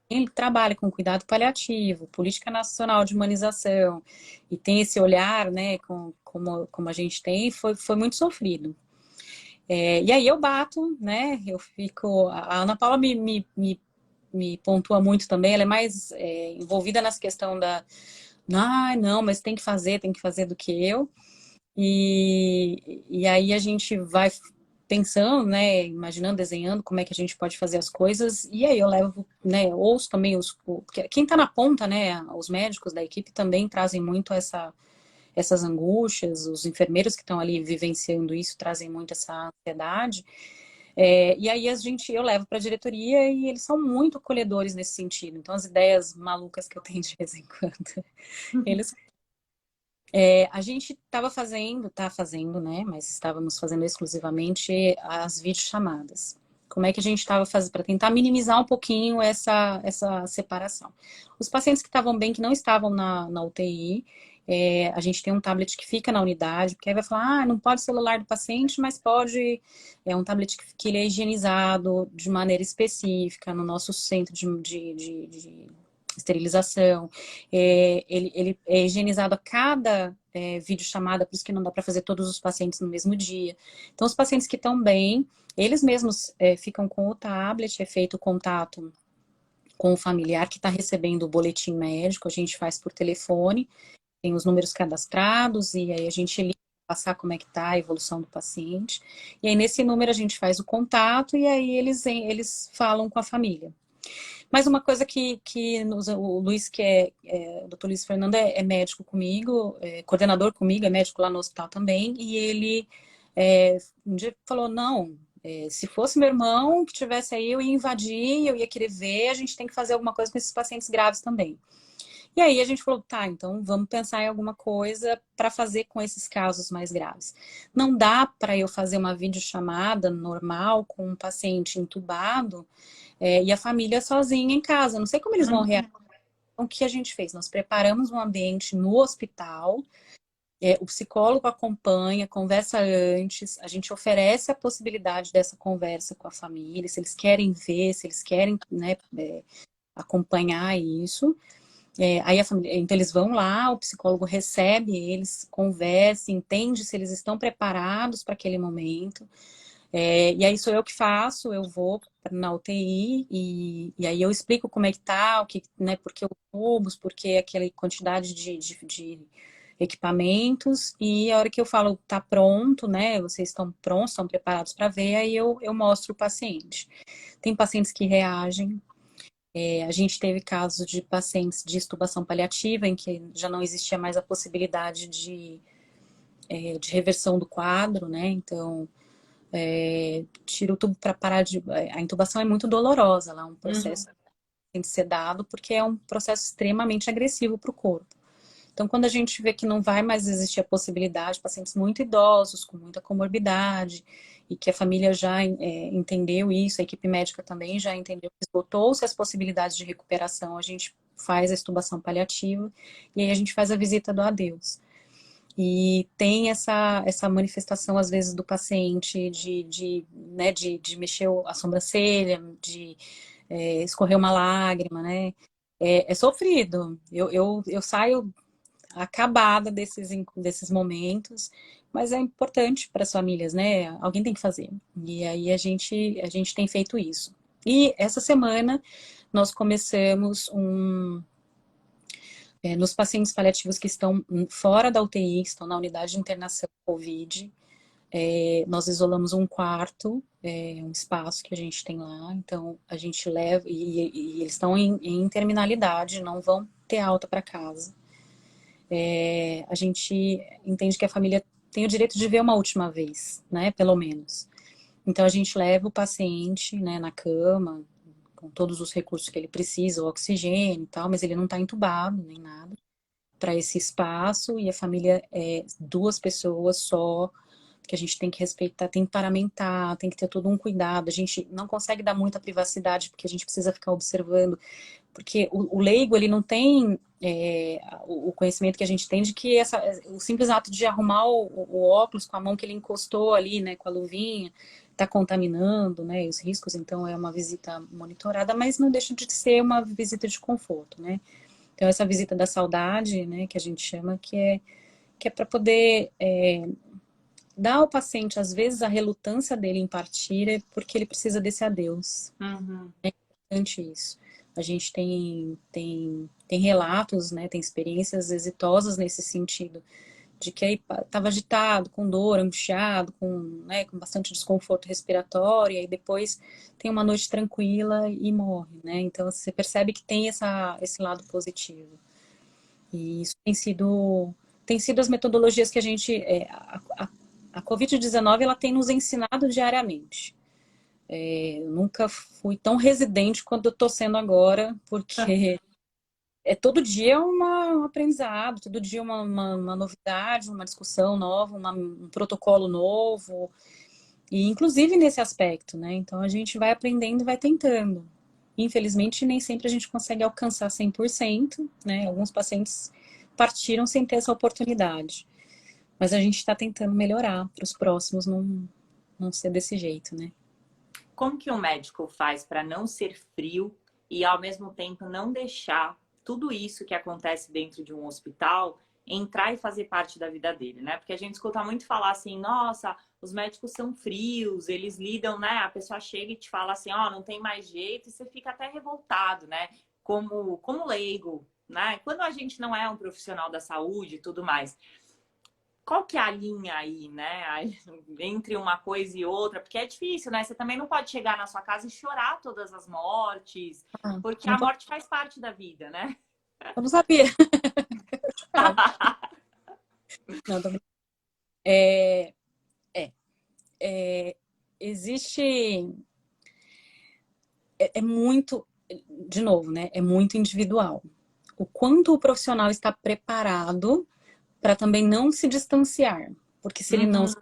ele trabalha com cuidado paliativo, política nacional de humanização, e tem esse olhar, né, como a gente tem, foi muito sofrido. E aí eu bato, né? Eu fico... A Ana Paula me pontua muito também, ela é mais envolvida nessa questão não, mas tem que fazer do que eu. E aí a gente vai pensando, né, imaginando, desenhando como é que a gente pode fazer as coisas, e aí eu levo, né, ouço também quem está na ponta, né, os médicos da equipe também trazem muito essas angústias, os enfermeiros que estão ali vivenciando isso trazem muito essa ansiedade, e aí eu levo para a diretoria e eles são muito acolhedores nesse sentido, então as ideias malucas que eu tenho de vez em quando, eles A gente tá fazendo, né? Mas estávamos fazendo exclusivamente as videochamadas. Como é que a gente estava fazendo para tentar minimizar um pouquinho essa separação? Os pacientes que estavam bem, que não estavam na UTI, a gente tem um tablet que fica na unidade, porque aí vai falar, não pode celular do paciente, mas pode. É um tablet que ele é higienizado de maneira específica no nosso centro de esterilização. Ele é higienizado a cada videochamada, por isso que não dá para fazer todos os pacientes no mesmo dia. Então, os pacientes que estão bem, eles mesmos ficam com o tablet, é feito o contato com o familiar que está recebendo o boletim médico, a gente faz por telefone, tem os números cadastrados, e aí a gente liga para passar como é que está a evolução do paciente. E aí, nesse número, a gente faz o contato, e aí eles falam com a família. Mas uma coisa o Luiz, o doutor Luiz Fernando é médico comigo, coordenador comigo, é médico lá no hospital também, e ele um dia falou, não, se fosse meu irmão que tivesse aí, eu ia invadir, eu ia querer ver, a gente tem que fazer alguma coisa com esses pacientes graves também. E aí a gente falou, tá, então vamos pensar em alguma coisa para fazer com esses casos mais graves. Não dá para eu fazer uma videochamada normal com um paciente entubado e a família sozinha em casa. Não sei como eles vão reagir. Então, o que a gente fez? Nós preparamos um ambiente no hospital, o psicólogo acompanha, conversa antes, a gente oferece a possibilidade dessa conversa com a família, se eles querem ver, se eles querem, né, acompanhar isso. Aí a família, então eles vão lá, o psicólogo recebe eles, conversa, entende se eles estão preparados para aquele momento. E aí sou eu que faço, eu vou na UTI e aí eu explico como é que tá, né, por que os tubos, por que aquela quantidade de equipamentos, e a hora que eu falo, tá pronto, né, vocês estão prontos, estão preparados para ver, aí eu mostro o paciente. Tem pacientes que reagem, a gente teve casos de pacientes de extubação paliativa, em que já não existia mais a possibilidade de reversão do quadro, né? Então, tira o tubo para parar de. A intubação é muito dolorosa, ela é um processo que tem que ser dado, porque é um processo extremamente agressivo para o corpo. Então, quando a gente vê que não vai mais existir a possibilidade, pacientes muito idosos, com muita comorbidade, e que a família já entendeu isso, a equipe médica também já entendeu, esgotou-se as possibilidades de recuperação, a gente faz a extubação paliativa, e aí a gente faz a visita do adeus. E tem essa manifestação, às vezes, do paciente né, de mexer a sobrancelha, de escorrer uma lágrima, né? É sofrido. Eu saio acabada desses momentos, mas é importante para as famílias, né? Alguém tem que fazer. E aí a gente tem feito isso. E essa semana nós começamos nos pacientes paliativos que estão fora da UTI, que estão na unidade de internação COVID, nós isolamos um quarto, um espaço que a gente tem lá, então a gente leva, e eles estão em terminalidade, não vão ter alta para casa. A gente entende que a família tem o direito de ver uma última vez, né, pelo menos. Então a gente leva o paciente, né, na cama, com todos os recursos que ele precisa, o oxigênio e tal, mas ele não está entubado nem nada, para esse espaço, e a família é 2 pessoas só, que a gente tem que respeitar, tem que paramentar, tem que ter todo um cuidado, a gente não consegue dar muita privacidade, porque a gente precisa ficar observando, porque o leigo, ele não tem o conhecimento que a gente tem de que o simples ato de arrumar o óculos com a mão que ele encostou ali, né, com a luvinha, está contaminando, né, os riscos, então é uma visita monitorada, mas não deixa de ser uma visita de conforto, né. Então essa visita da saudade, né, que a gente chama, que é para poder dar ao paciente, às vezes, a relutância dele em partir é porque ele precisa desse adeus. É importante isso. A gente tem relatos, né, tem experiências exitosas nesse sentido, de que aí estava agitado, com dor, angustiado, com bastante desconforto respiratório, e aí depois tem uma noite tranquila e morre, né? Então você percebe que tem esse lado positivo. E isso tem sido as metodologias que a gente... a Covid-19, ela tem nos ensinado diariamente. Eu nunca fui tão residente quanto eu estou sendo agora, porque todo dia um aprendizado, todo dia uma novidade, uma discussão nova, um protocolo novo, e inclusive nesse aspecto, né? Então a gente vai aprendendo e vai tentando. Infelizmente, nem sempre a gente consegue alcançar 100%, né? Alguns pacientes partiram sem ter essa oportunidade. Mas a gente está tentando melhorar para os próximos não ser desse jeito, né? Como que um médico faz para não ser frio e ao mesmo tempo não deixar tudo isso que acontece dentro de um hospital entrar e fazer parte da vida dele, né? Porque a gente escuta muito falar assim, nossa, os médicos são frios, eles lidam, né? A pessoa chega e te fala assim, ó, não tem mais jeito, e você fica até revoltado, né? Como leigo, né? Quando a gente não é um profissional da saúde e tudo mais. Qual que é a linha aí, né? Entre uma coisa e outra, porque é difícil, né? Você também não pode chegar na sua casa e chorar todas as mortes, porque Não a tô, morte faz parte da vida, né? eu não sabia. Não, tô brincando. É, é, existe. É muito, de novo, né? É muito individual. O quanto o profissional está preparado para também não se distanciar, porque se ele não Uhum.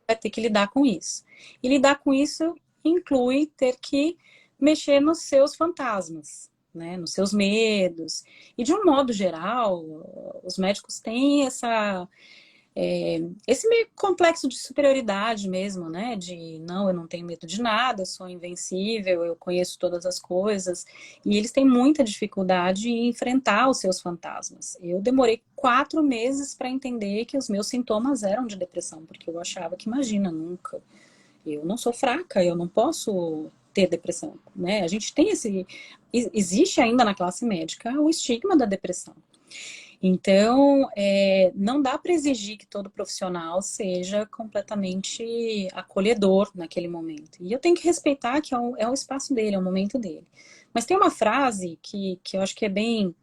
vai ter que lidar com isso. E lidar com isso inclui ter que mexer nos seus fantasmas, né, nos seus medos. E de um modo geral, os médicos têm esse meio complexo de superioridade mesmo, né? De não, eu não tenho medo de nada, eu sou invencível, eu conheço todas as coisas. E eles têm muita dificuldade em enfrentar os seus fantasmas. Eu demorei 4 meses para entender que os meus sintomas eram de depressão, porque eu achava que, imagina, nunca. Eu não sou fraca, eu não posso ter depressão, né? A gente tem existe ainda na classe médica o estigma da depressão. Então, não dá para exigir que todo profissional seja completamente acolhedor naquele momento. E eu tenho que respeitar que é o espaço dele, é o momento dele. Mas tem uma frase que eu acho que é bem.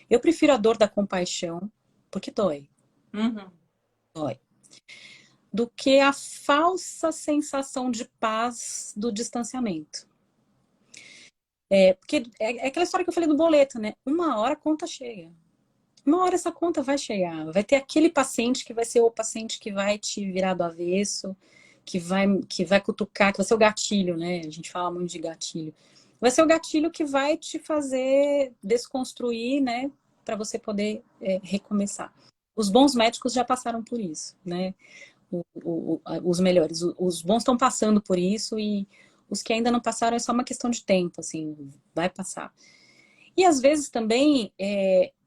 Eu prefiro a dor da compaixão, porque dói, Uhum. dói, do que a falsa sensação de paz do distanciamento. Porque é aquela história que eu falei do boleto, né? Uma hora a conta chega. Uma hora essa conta vai chegar. Vai ter aquele paciente que vai ser o paciente que vai te virar do avesso, que vai cutucar, que vai ser o gatilho, né? A gente fala muito de gatilho. Vai ser o gatilho que vai te fazer desconstruir, né? Para você poder recomeçar. Os bons médicos já passaram por isso, né? Os melhores. Os bons estão passando por isso e os que ainda não passaram é só uma questão de tempo, assim, vai passar. E às vezes também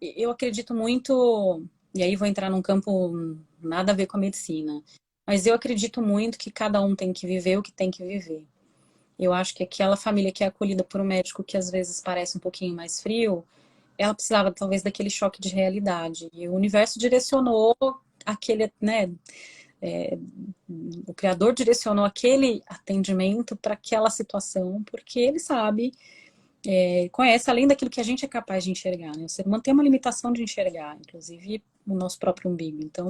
eu acredito muito, e aí vou entrar num campo nada a ver com a medicina, mas eu acredito muito que cada um tem que viver o que tem que viver. Eu acho que aquela família que é acolhida por um médico que às vezes parece um pouquinho mais frio, ela precisava talvez daquele choque de realidade. E o universo direcionou aquele, né? O Criador direcionou aquele atendimento para aquela situação, porque ele sabe conhece além daquilo que a gente é capaz de enxergar, né? O ser humano tem uma limitação de enxergar, inclusive o nosso próprio umbigo. Então,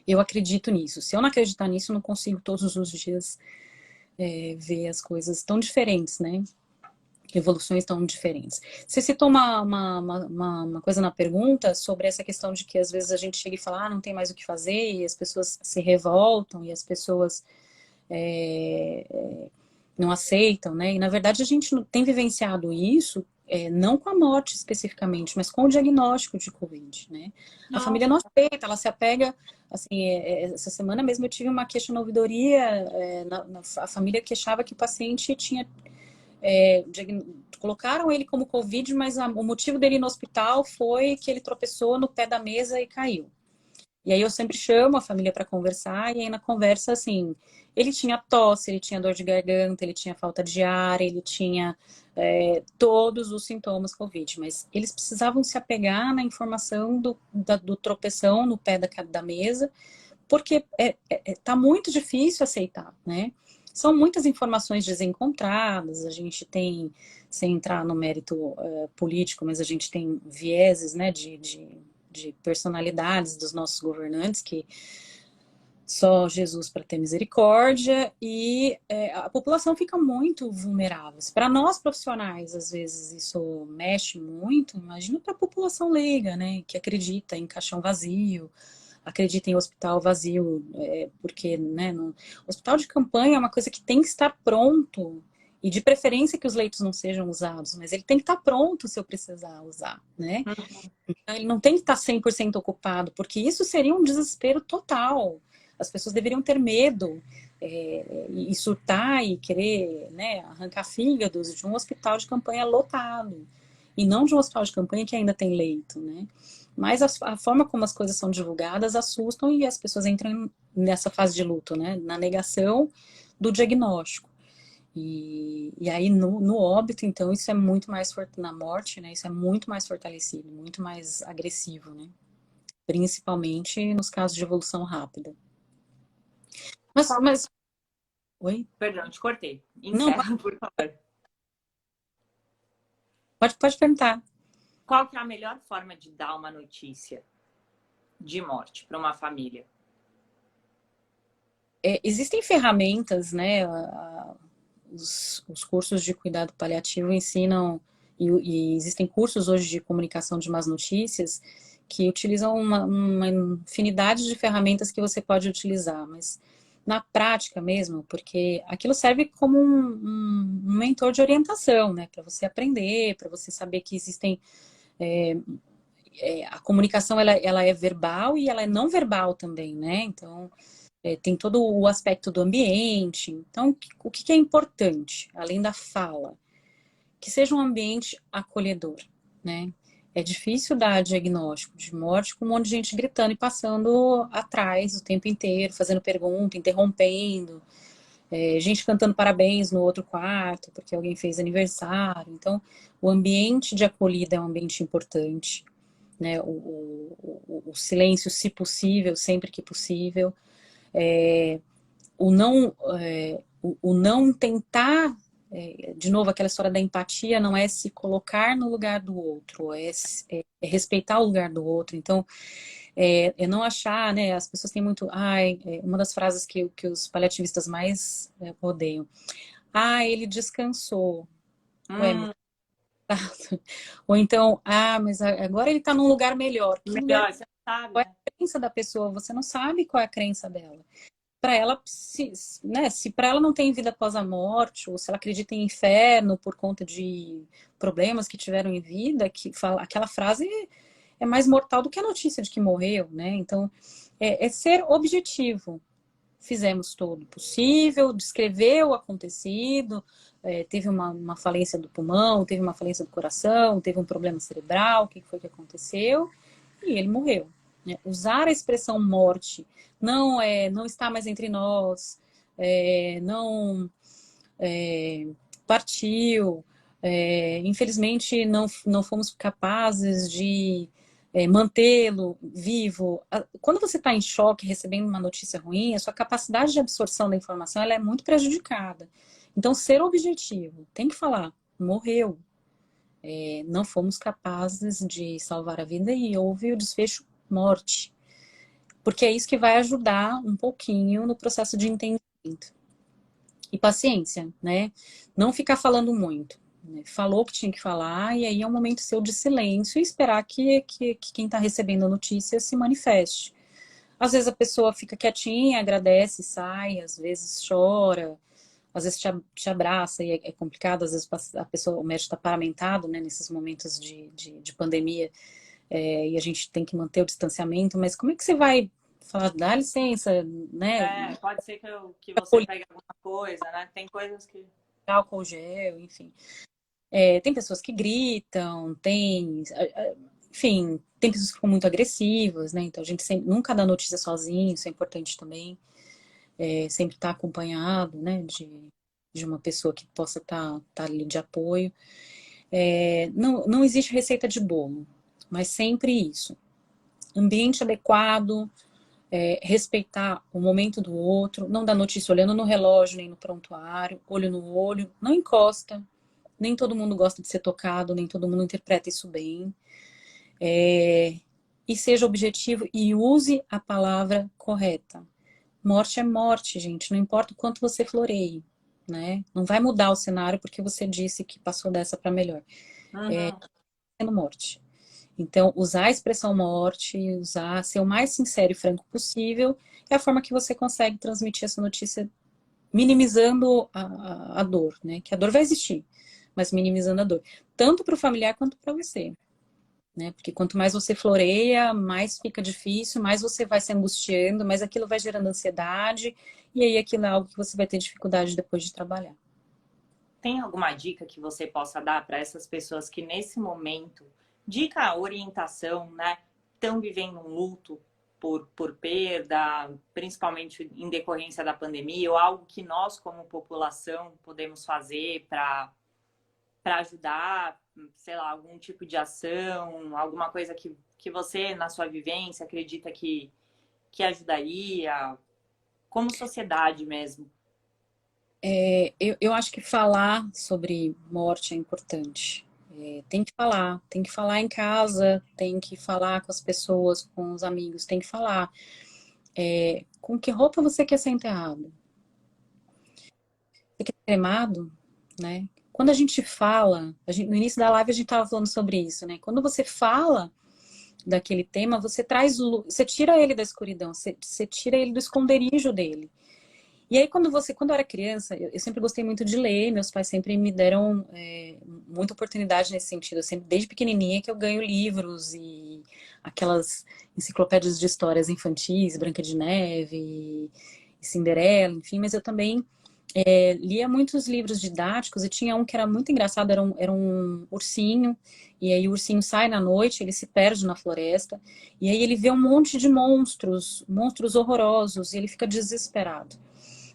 eu acredito nisso. Se eu não acreditar nisso, eu não consigo todos os dias ver as coisas tão diferentes, né? Evoluções tão diferentes. Você citou uma coisa na pergunta sobre essa questão de que às vezes a gente chega e fala, não tem mais o que fazer, e as pessoas se revoltam, e as pessoas não aceitam, né? E na verdade a gente tem vivenciado isso, não com a morte especificamente, mas com o diagnóstico de Covid, né? A família não Nossa. aceita, ela se apega, assim, essa semana mesmo eu tive uma queixa na ouvidoria, a família queixava que o paciente tinha, colocaram ele como Covid, mas o motivo dele ir no hospital foi que ele tropeçou no pé da mesa e caiu. E aí eu sempre chamo a família para conversar, e aí na conversa, assim, ele tinha tosse, ele tinha dor de garganta, ele tinha falta de ar, ele tinha todos os sintomas Covid, mas eles precisavam se apegar na informação do tropeção no pé da mesa, porque tá muito difícil aceitar, né? São muitas informações desencontradas, a gente tem, sem entrar no mérito político, mas a gente tem vieses, né, de personalidades dos nossos governantes que só Jesus para ter misericórdia, e a população fica muito vulnerável. Para nós profissionais, às vezes isso mexe muito, imagina para a população leiga, né, que acredita em caixão vazio, acredita em hospital vazio, porque, né, hospital de campanha é uma coisa que tem que estar pronto, e de preferência que os leitos não sejam usados, mas ele tem que estar pronto se eu precisar usar, né? Então, ele não tem que estar 100% ocupado, porque isso seria um desespero total. As pessoas deveriam ter medo e surtar e querer, né, arrancar fígados de um hospital de campanha lotado. E não de um hospital de campanha que ainda tem leito, né? Mas a forma como as coisas são divulgadas assustam e as pessoas entram nessa fase de luto, né? Na negação do diagnóstico. E aí no óbito, então, isso é muito mais forte, na morte, né? Isso é muito mais fortalecido, muito mais agressivo, né? Principalmente nos casos de evolução rápida. Mas... Oi? Perdão, te cortei. Não, Encerra, por favor. pode perguntar. Qual que é a melhor forma de dar uma notícia de morte para uma família? Existem ferramentas, né? Os cursos de cuidado paliativo ensinam, e existem cursos hoje de comunicação de más notícias que utilizam uma infinidade de ferramentas que você pode utilizar, mas na prática mesmo, porque aquilo serve como um mentor de orientação, né? Para você aprender, para você saber que existem... a comunicação ela é verbal e ela é não verbal também, né? Então... tem todo o aspecto do ambiente. Então, o que é importante, além da fala? Que seja um ambiente acolhedor, né? É difícil dar diagnóstico de morte com um monte de gente gritando e passando atrás o tempo inteiro, fazendo pergunta, interrompendo, gente cantando parabéns no outro quarto, porque alguém fez aniversário. Então, o ambiente de acolhida é um ambiente importante, né? O silêncio, se possível, sempre que possível. O não tentar, de novo, aquela história da empatia não é se colocar no lugar do outro, é respeitar o lugar do outro. Então, é não achar, né? As pessoas têm muito... uma das frases que os paliativistas mais odeiam. Ele descansou. Ué, mas... Ou então, mas agora ele está num lugar melhor. Que Melhor, lugar? você sabe, Qual é né? a crença da pessoa? Você não sabe qual é a crença dela. Para ela, se para ela não tem vida após a morte, ou se ela acredita em inferno por conta de problemas que tiveram em vida, aquela frase é mais mortal do que a notícia de que morreu, né? Então, é ser objetivo. Fizemos todo o possível, descrever o acontecido, teve uma falência do pulmão, teve uma falência do coração, teve um problema cerebral, o que foi que aconteceu, e ele morreu. Né? Usar a expressão morte não está mais entre nós, não partiu, infelizmente não fomos capazes de mantê-lo vivo. Quando você está em choque, recebendo uma notícia ruim, a sua capacidade de absorção da informação ela é muito prejudicada. Então, ser objetivo, tem que falar, morreu. Não fomos capazes de salvar a vida e houve o desfecho morte. Porque é isso que vai ajudar um pouquinho no processo de entendimento. E paciência, né? Não ficar falando muito. Falou que tinha que falar, e aí é um momento seu de silêncio e esperar que quem está recebendo a notícia se manifeste. Às vezes a pessoa fica quietinha, agradece, sai, às vezes chora, às vezes te abraça e é complicado, às vezes o médico está paramentado, né, nesses momentos de pandemia, e a gente tem que manter o distanciamento, mas como é que você vai falar, dá licença, né? Pode ser que você pegue alguma coisa, né? Tem coisas que... Álcool gel, enfim. Tem pessoas que gritam, enfim, tem pessoas que ficam muito agressivas, né? Então a gente nunca dá notícia sozinho, isso é importante também. Sempre estar acompanhado, né? De uma pessoa que possa estar ali de apoio. Não existe receita de bolo, mas sempre isso. Ambiente adequado, respeitar o momento do outro, não dar notícia olhando no relógio, nem no prontuário, olho no olho, não encosta. Nem todo mundo gosta de ser tocado, nem todo mundo interpreta isso bem. E seja objetivo e use a palavra correta. Morte é morte, gente. Não importa o quanto você floreie, né? Não vai mudar o cenário porque você disse que passou dessa para melhor. Uhum. Sendo morte. Então, usar a expressão morte, usar, ser o mais sincero e franco possível, é a forma que você consegue transmitir essa notícia, minimizando a dor, né? Que a dor vai existir, mas minimizando a dor. Tanto para o familiar quanto para você. Né? Porque quanto mais você floreia, mais fica difícil, mais você vai se angustiando, mais aquilo vai gerando ansiedade, e aí aquilo é algo que você vai ter dificuldade depois de trabalhar. Tem alguma dica que você possa dar para essas pessoas que nesse momento, dica, orientação, né? Estão vivendo um luto por perda, principalmente em decorrência da pandemia, ou algo que nós, como população, podemos fazer para ajudar, sei lá, algum tipo de ação, alguma coisa que você, na sua vivência, acredita que ajudaria, como sociedade mesmo? Eu acho que falar sobre morte é importante. Tem que falar em casa, tem que falar com as pessoas, com os amigos, tem que falar. Com que roupa você quer ser enterrado? Você quer ser cremado? Né? Quando a gente fala, no início da live a gente estava falando sobre isso, né? Quando você fala daquele tema, você traz, você tira ele da escuridão, você tira ele do esconderijo dele. E aí, quando eu era criança, eu sempre gostei muito de ler, meus pais sempre me deram muita oportunidade nesse sentido. Eu sempre, desde pequenininha, que eu ganho livros e aquelas enciclopédias de histórias infantis, Branca de Neve e Cinderela, enfim, mas eu também lia muitos livros didáticos e tinha um que era muito engraçado, era um ursinho, e aí o ursinho sai na noite, ele se perde na floresta, e aí ele vê um monte de monstros, monstros horrorosos, e ele fica desesperado.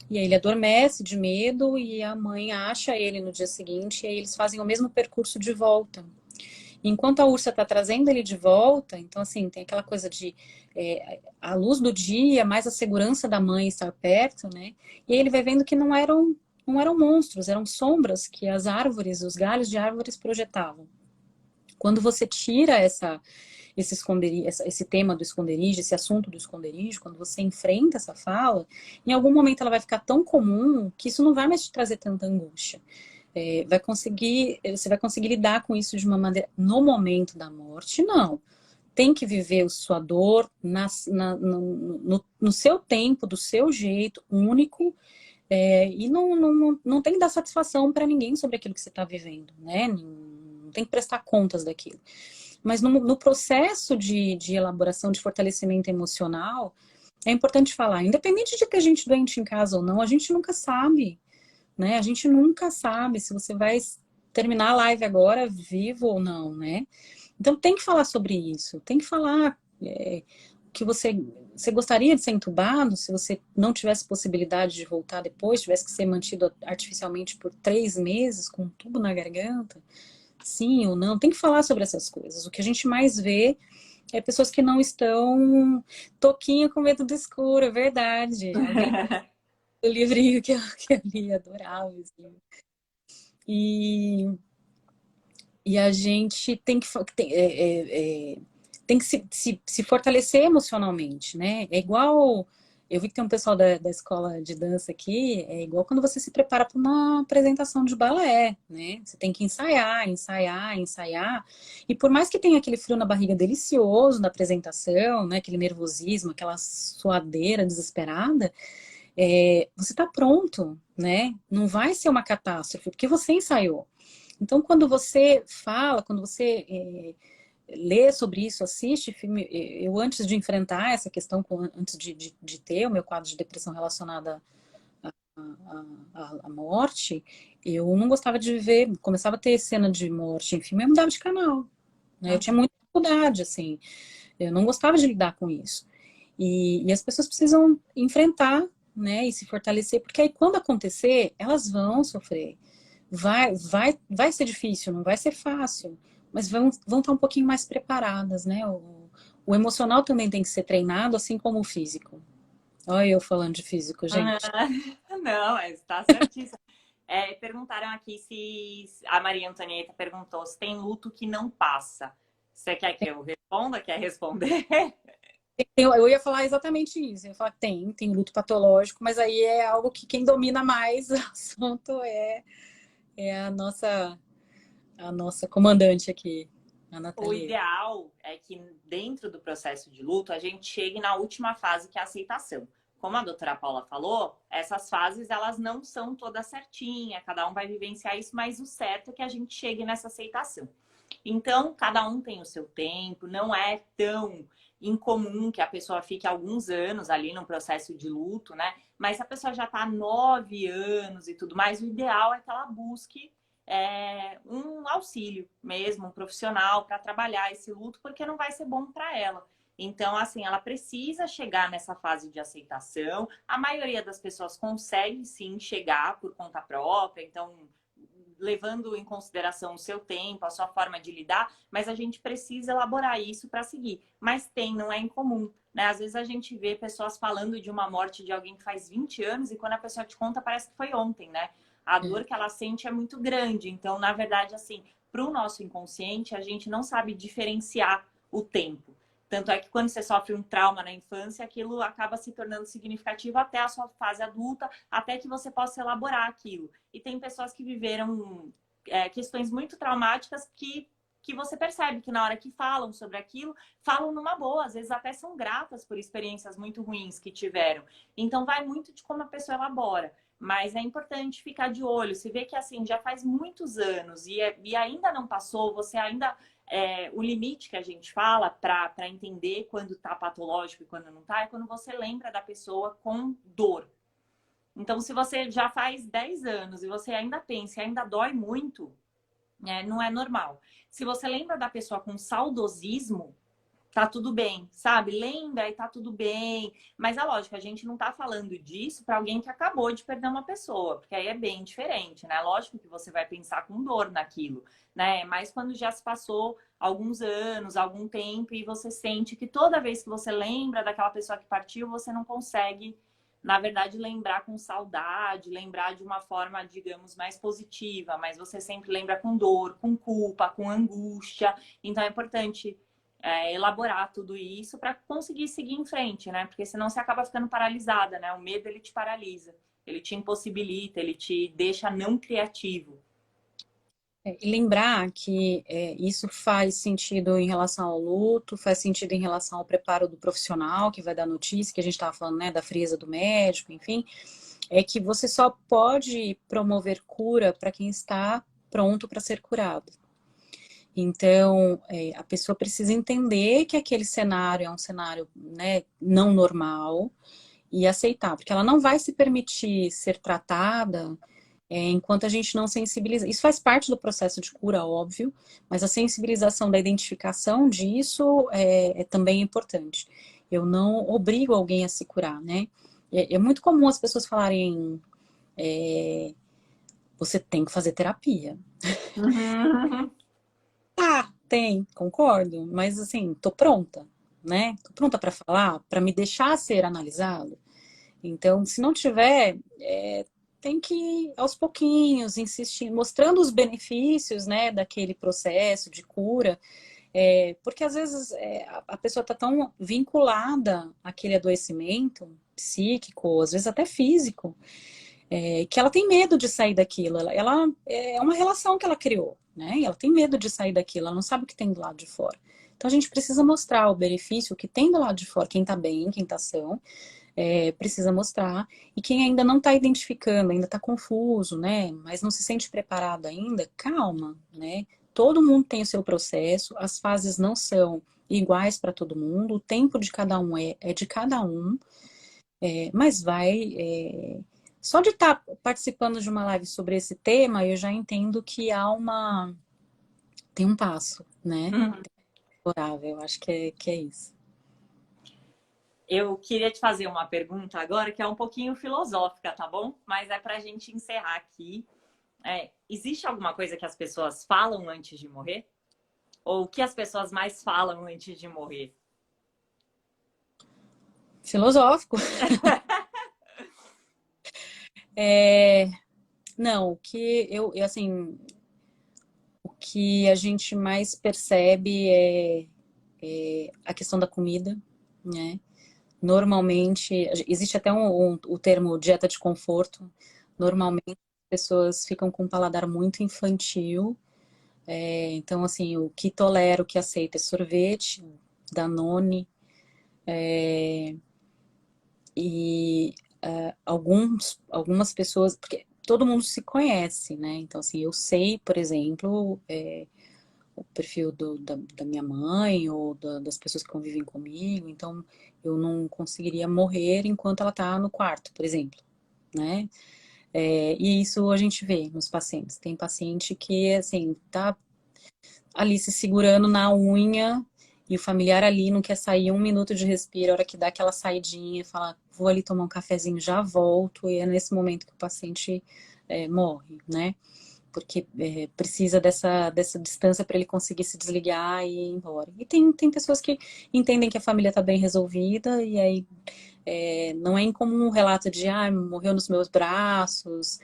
E aí ele adormece de medo e a mãe acha ele no dia seguinte e aí eles fazem o mesmo percurso de volta. Enquanto a ursa está trazendo ele de volta, então assim, tem aquela coisa de a luz do dia, mais a segurança da mãe estar perto, né? E aí ele vai vendo que não eram monstros, eram sombras que as árvores, os galhos de árvores projetavam. Quando você tira esse tema do esconderijo, esse assunto do esconderijo, quando você enfrenta essa fala, em algum momento ela vai ficar tão comum que isso não vai mais te trazer tanta angústia. Você vai conseguir lidar com isso de uma maneira, no momento da morte, não. Tem que viver a sua dor no seu tempo, do seu jeito, único, e não tem que dar satisfação para ninguém sobre aquilo que você está vivendo, né? Não tem que prestar contas daquilo. Mas no processo de elaboração, de fortalecimento emocional, é importante falar, independente de ter gente doente em casa ou não, a gente nunca sabe, né? A gente nunca sabe se você vai terminar a live agora vivo ou não, né? Então tem que falar sobre isso, tem que falar que você gostaria de ser entubado se você não tivesse possibilidade de voltar depois, tivesse que ser mantido artificialmente por 3 meses com um tubo na garganta. Sim ou não, tem que falar sobre essas coisas. O que a gente mais vê é pessoas que não estão toquinho com medo do escuro, é verdade. O livrinho que eu li, adorável. Assim. E a gente tem que se fortalecer emocionalmente, né? É igual. Eu vi que tem um pessoal da escola de dança aqui, é igual quando você se prepara para uma apresentação de balé, né? Você tem que ensaiar, ensaiar, ensaiar. E por mais que tenha aquele frio na barriga delicioso na apresentação, né? Aquele nervosismo, aquela suadeira desesperada, você está pronto, né? Não vai ser uma catástrofe, porque você ensaiou. Então, quando você fala, quando você lê sobre isso, assiste filme, eu antes de enfrentar essa questão, antes de ter o meu quadro de depressão relacionada à morte, eu não gostava de ver, começava a ter cena de morte em filme, eu mudava de canal. Né? Eu tinha muita dificuldade, assim, eu não gostava de lidar com isso. E as pessoas precisam enfrentar, né, e se fortalecer, porque aí quando acontecer, elas vão sofrer. Vai ser difícil, não vai ser fácil, mas vão estar um pouquinho mais preparadas, né? O emocional também tem que ser treinado, assim como o físico. Olha eu falando de físico, gente. Não, está certíssimo. Perguntaram aqui se a Maria Antonieta perguntou se tem luto que não passa. Você quer que eu responda? Quer responder? Eu ia falar exatamente isso. Eu ia falar, tem luto patológico, mas aí é algo que quem domina mais o assunto é a nossa comandante aqui, a O Nathalie. ideal é que dentro do processo de luto a gente chegue na última fase, que é a aceitação. Como a doutora Paula falou, essas fases elas não são todas certinhas, cada um vai vivenciar isso, mas o certo é que a gente chegue nessa aceitação. Então, cada um tem o seu tempo, não é tão incomum que a pessoa fique alguns anos ali no processo de luto, né? Mas se a pessoa já está há 9 anos e tudo mais, o ideal é que ela busque um auxílio mesmo, um profissional para trabalhar esse luto, porque não vai ser bom para ela. Então, assim, ela precisa chegar nessa fase de aceitação. A maioria das pessoas consegue sim chegar por conta própria, então levando em consideração o seu tempo, a sua forma de lidar, mas a gente precisa elaborar isso para seguir. Mas não é incomum, né? Às vezes a gente vê pessoas falando de uma morte de alguém que faz 20 anos e quando a pessoa te conta parece que foi ontem, né? A dor que ela sente é muito grande. Então, na verdade, assim, para o nosso inconsciente, a gente não sabe diferenciar o tempo. Tanto é que quando você sofre um trauma na infância, aquilo acaba se tornando significativo até a sua fase adulta, até que você possa elaborar aquilo. E tem pessoas que viveram questões muito traumáticas que você percebe que na hora que falam sobre aquilo, falam numa boa, às vezes até são gratas por experiências muito ruins que tiveram. Então vai muito de como a pessoa elabora. Mas é importante ficar de olho. Se vê que assim já faz muitos anos e ainda não passou, você ainda o limite que a gente fala para entender quando está patológico e quando não está é quando você lembra da pessoa com dor. Então, se você já faz 10 anos e você ainda pensa e ainda dói muito, não é normal. Se você lembra da pessoa com saudosismo, tá tudo bem, sabe? Lembra e tá tudo bem. Mas é lógico, a gente não tá falando disso para alguém que acabou de perder uma pessoa, porque aí é bem diferente, né? Lógico que você vai pensar com dor naquilo, né? Mas quando já se passou alguns anos, algum tempo, e você sente que toda vez que você lembra daquela pessoa que partiu, você não consegue, na verdade, lembrar com saudade, lembrar de uma forma, digamos, mais positiva, mas você sempre lembra com dor, com culpa, com angústia. Então é importante elaborar tudo isso para conseguir seguir em frente, né? Porque senão você acaba ficando paralisada, né? O medo, ele te paralisa, ele te impossibilita, ele te deixa não criativo. E lembrar que isso faz sentido em relação ao luto, faz sentido em relação ao preparo do profissional que vai dar notícia, que a gente estava falando, né, da frieza do médico, enfim, é que você só pode promover cura para quem está pronto para ser curado. Então, a pessoa precisa entender que aquele cenário é um cenário, né, não normal e aceitar, porque ela não vai se permitir ser tratada enquanto a gente não sensibiliza. Isso faz parte do processo de cura, óbvio, mas a sensibilização da identificação disso é também importante. Eu não obrigo alguém a se curar, né? É muito comum as pessoas falarem você tem que fazer terapia. Uhum. Tem, concordo, mas assim, tô pronta, né? Tô pronta para falar, para me deixar ser analisado. Então, se não tiver, tem que ir aos pouquinhos, insistir, mostrando os benefícios, né, daquele processo de cura, porque às vezes a pessoa está tão vinculada àquele adoecimento psíquico, às vezes até físico, que ela tem medo de sair daquilo. Ela é uma relação que ela criou, né? E ela tem medo de sair daquilo, ela não sabe o que tem do lado de fora. Então a gente precisa mostrar o benefício que tem do lado de fora, quem tá bem, quem tá são, precisa mostrar. E quem ainda não tá identificando, ainda tá confuso, né? Mas não se sente preparado ainda, calma, né? Todo mundo tem o seu processo, as fases não são iguais para todo mundo, o tempo de cada um é de cada um, mas só de estar participando de uma live sobre esse tema, eu já entendo que tem um passo, né? Uhum. Favorável, eu acho que é isso. Eu queria te fazer uma pergunta agora que é um pouquinho filosófica, tá bom? Mas é para a gente encerrar aqui. Existe alguma coisa que as pessoas falam antes de morrer? Ou o que as pessoas mais falam antes de morrer? Filosófico. Não, assim, o que a gente mais percebe é a questão da comida, né? Normalmente, existe até o termo dieta de conforto. Normalmente, as pessoas ficam com um paladar muito infantil. Então, assim, o que tolera, o que aceita é sorvete, Danone, e algumas pessoas, porque todo mundo se conhece, né? Então, assim, eu sei, por exemplo, o perfil da minha mãe ou das pessoas que convivem comigo, então eu não conseguiria morrer enquanto ela está no quarto, por exemplo, né? E isso a gente vê nos pacientes. Tem paciente que, assim, tá ali se segurando na unha e o familiar ali não quer sair 1 minuto de respiro, a hora que dá aquela saidinha, fala, vou ali tomar um cafezinho, já volto, e é nesse momento que o paciente morre, né? Porque precisa dessa distância para ele conseguir se desligar e ir embora. E tem pessoas que entendem que a família está bem resolvida, e aí não é incomum um relato de, morreu nos meus braços,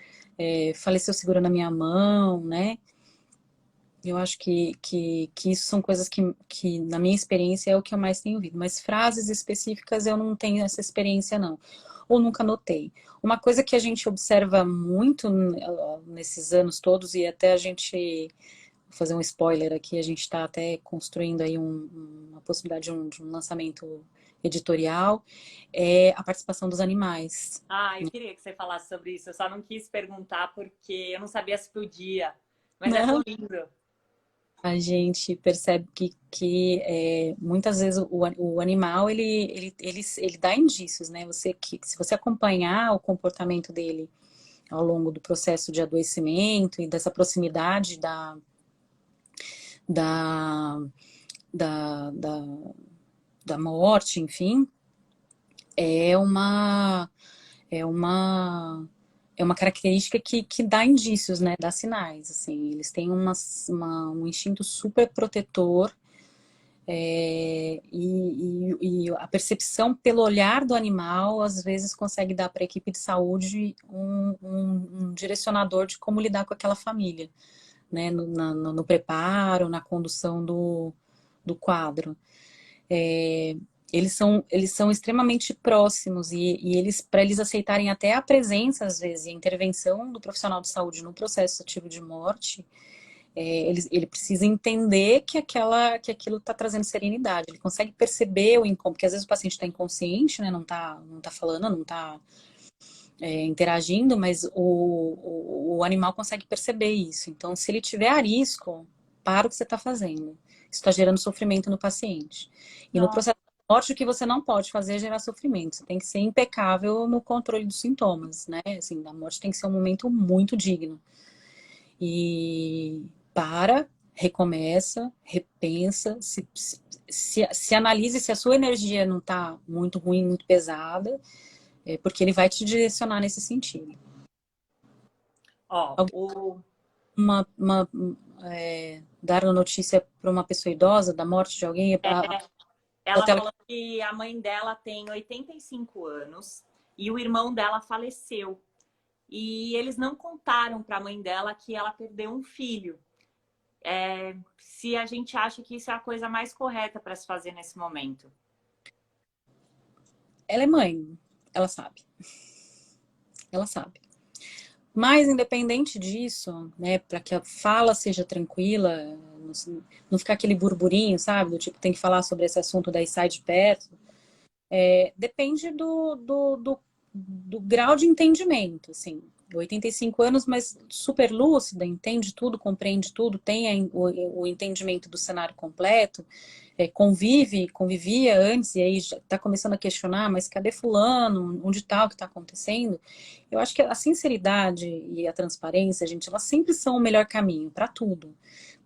faleceu segurando a minha mão, né? Eu acho que isso são coisas que, na minha experiência, é o que eu mais tenho ouvido. Mas frases específicas eu não tenho essa experiência, não. Ou nunca notei. Uma coisa que a gente observa muito nesses anos todos, e até a gente, vou fazer um spoiler aqui, a gente está até construindo aí uma possibilidade de um lançamento editorial, é a participação dos animais. Ah, eu queria que você falasse sobre isso. Eu só não quis perguntar porque eu não sabia se podia. Mas é tão Não. lindo. A gente percebe que muitas vezes o animal ele dá indícios, né? Se você acompanhar o comportamento dele ao longo do processo de adoecimento e dessa proximidade da, da, da, da morte, enfim, é uma, é uma, é uma característica que dá indícios, né? Dá sinais, assim. Eles têm um instinto super protetor. E a percepção pelo olhar do animal, às vezes, consegue dar para a equipe de saúde um direcionador de como lidar com aquela família, né? No preparo, na condução do quadro. Eles são extremamente próximos e eles, para eles aceitarem até a presença, às vezes, e a intervenção do profissional de saúde no processo ativo de morte, ele precisa entender que aquilo está trazendo serenidade. Ele consegue perceber o incômodo, porque às vezes o paciente está inconsciente, né, não tá falando, não está interagindo, mas o animal consegue perceber isso. Então, se ele tiver arisco, para o que você está fazendo. Isso está gerando sofrimento no paciente. E no Nossa. processo de morte, o que você não pode fazer é gerar sofrimento. Você tem que ser impecável no controle dos sintomas, né? Assim, a morte tem que ser um momento muito digno. E recomeça, repensa, se analise se a sua energia não está muito ruim, muito pesada, porque ele vai te direcionar nesse sentido. Ó, Dar a notícia para uma pessoa idosa da morte de alguém, ela cautela. falou que a mãe dela tem 85 anos e o irmão dela faleceu. E eles não contaram para a mãe dela que ela perdeu um filho. Se a gente acha que isso é a coisa mais correta para se fazer nesse momento. Ela é mãe, ela sabe. Ela sabe. Mas, independente disso, né, para que a fala seja tranquila, não ficar aquele burburinho, sabe? Do tipo, tem que falar sobre esse assunto, daí sai de perto. Depende do grau de entendimento, assim. 85 anos, mas super lúcida, entende tudo, compreende tudo, tem o entendimento do cenário completo, convivia antes, e aí já está começando a questionar, mas cadê fulano? Onde está o que está acontecendo? Eu acho que a sinceridade e a transparência, gente, elas sempre são o melhor caminho para tudo.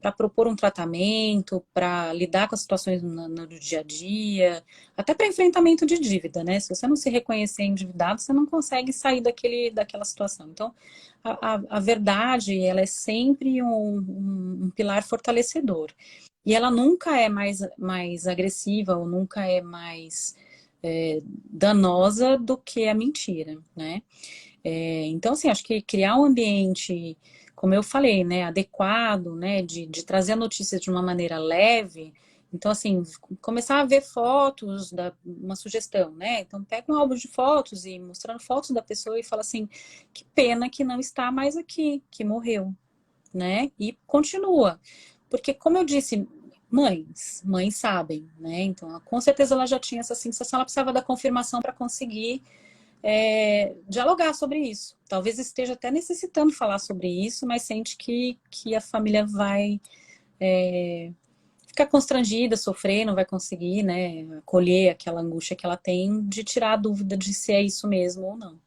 Para propor um tratamento, para lidar com as situações no dia a dia, até para enfrentamento de dívida, né? Se você não se reconhecer endividado, você não consegue sair daquela situação. Então, a verdade, ela é sempre um pilar fortalecedor. E ela nunca é mais agressiva ou nunca é mais danosa do que a mentira, né? Então, assim, acho que criar um ambiente, como eu falei, né, adequado, né, de trazer a notícia de uma maneira leve, Então, assim, começar a ver fotos, uma sugestão, né? Então, pega um álbum de fotos e mostrando fotos da pessoa e fala assim, que pena que não está mais aqui, que morreu, né? E continua. Porque, como eu disse, mães sabem, né? Então, com certeza ela já tinha essa sensação, ela precisava da confirmação para conseguir dialogar sobre isso. Talvez esteja até necessitando falar sobre isso, mas sente que a família vai ficar constrangida, sofrer, não vai conseguir, né, acolher aquela angústia que ela tem de tirar a dúvida de se é isso mesmo ou não.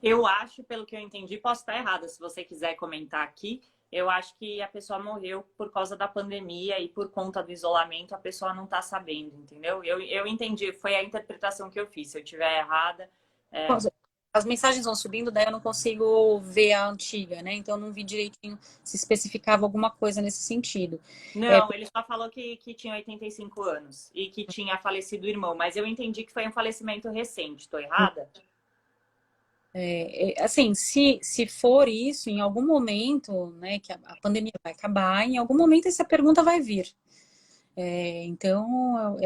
Eu acho, pelo que eu entendi, posso estar errada, se você quiser comentar aqui, eu acho que a pessoa morreu por causa da pandemia e por conta do isolamento a pessoa não está sabendo, entendeu? Eu entendi, foi a interpretação que eu fiz. Se eu estiver errada, As mensagens vão subindo, daí eu não consigo ver a antiga, né? Então eu não vi direitinho se especificava alguma coisa nesse sentido. Não, ele só falou que tinha 85 anos e que tinha falecido o irmão, mas eu entendi que foi um falecimento recente. Tô errada? Assim, se for isso, em algum momento, né, que a pandemia vai acabar, em algum momento essa pergunta vai vir. Então,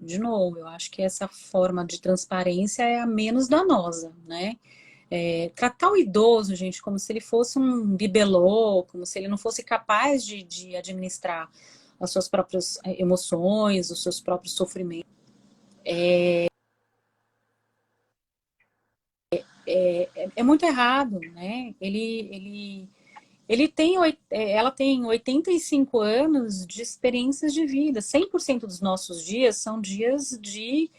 de novo, eu acho que essa forma de transparência é a menos danosa, né? Tratar o idoso, gente, como se ele fosse um bibelô, como se ele não fosse capaz de administrar as suas próprias emoções, os seus próprios sofrimentos. É muito errado, né? Ela tem 85 anos de experiências de vida. 100% dos nossos dias são dias de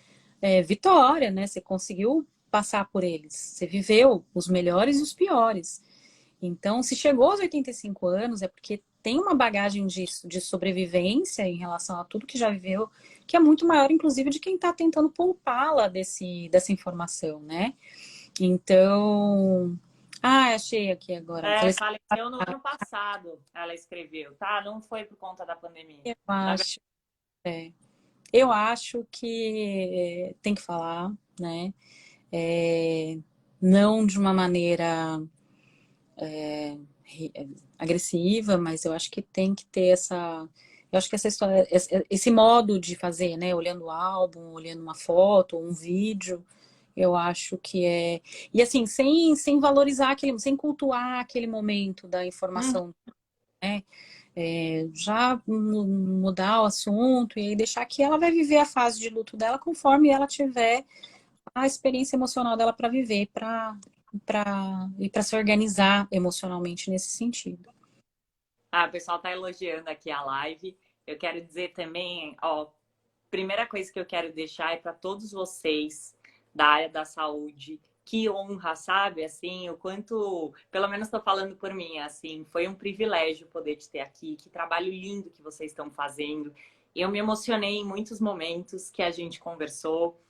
vitória, né? Você conseguiu passar por eles. Você viveu os melhores e os piores. Então, se chegou aos 85 anos, é porque tem uma bagagem de sobrevivência em relação a tudo que já viveu, que é muito maior, inclusive, de quem está tentando poupá-la dessa informação, né? Então, achei aqui agora. Faleceu no ano passado, ela escreveu, tá? Não foi por conta da pandemia. Eu acho, eu acho que tem que falar, né? Não de uma maneira agressiva, mas eu acho que tem que ter essa. Eu acho que essa história, esse modo de fazer, né? Olhando o álbum, olhando uma foto, um vídeo, eu acho que é. E assim, sem valorizar sem cultuar aquele momento da informação, né? Já mudar o assunto e aí deixar que ela vai viver a fase de luto dela conforme ela tiver a experiência emocional dela para viver, e para se organizar emocionalmente nesse sentido. O pessoal tá elogiando aqui a live. Eu quero dizer também, ó, primeira coisa que eu quero deixar é para todos vocês da área da saúde, que honra, sabe? Assim, o quanto, pelo menos estou falando por mim, assim, foi um privilégio poder te ter aqui, que trabalho lindo que vocês estão fazendo. Eu me emocionei em muitos momentos que a gente conversou.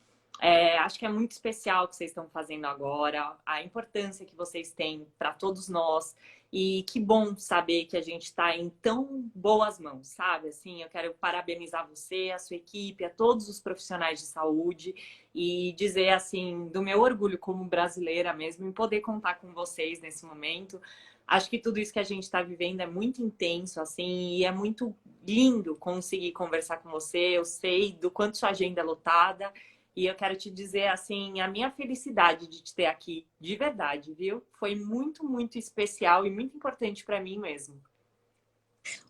Acho que é muito especial o que vocês estão fazendo agora, a importância que vocês têm para todos nós. E que bom saber que a gente está em tão boas mãos, sabe? Assim, eu quero parabenizar você, a sua equipe, a todos os profissionais de saúde e dizer, assim, do meu orgulho como brasileira mesmo, em poder contar com vocês nesse momento. Acho que tudo isso que a gente está vivendo é muito intenso, assim, e é muito lindo conseguir conversar com você. Eu sei do quanto sua agenda é lotada. E eu quero te dizer, assim, a minha felicidade de te ter aqui, de verdade, viu? Foi muito, muito especial e muito importante para mim mesmo.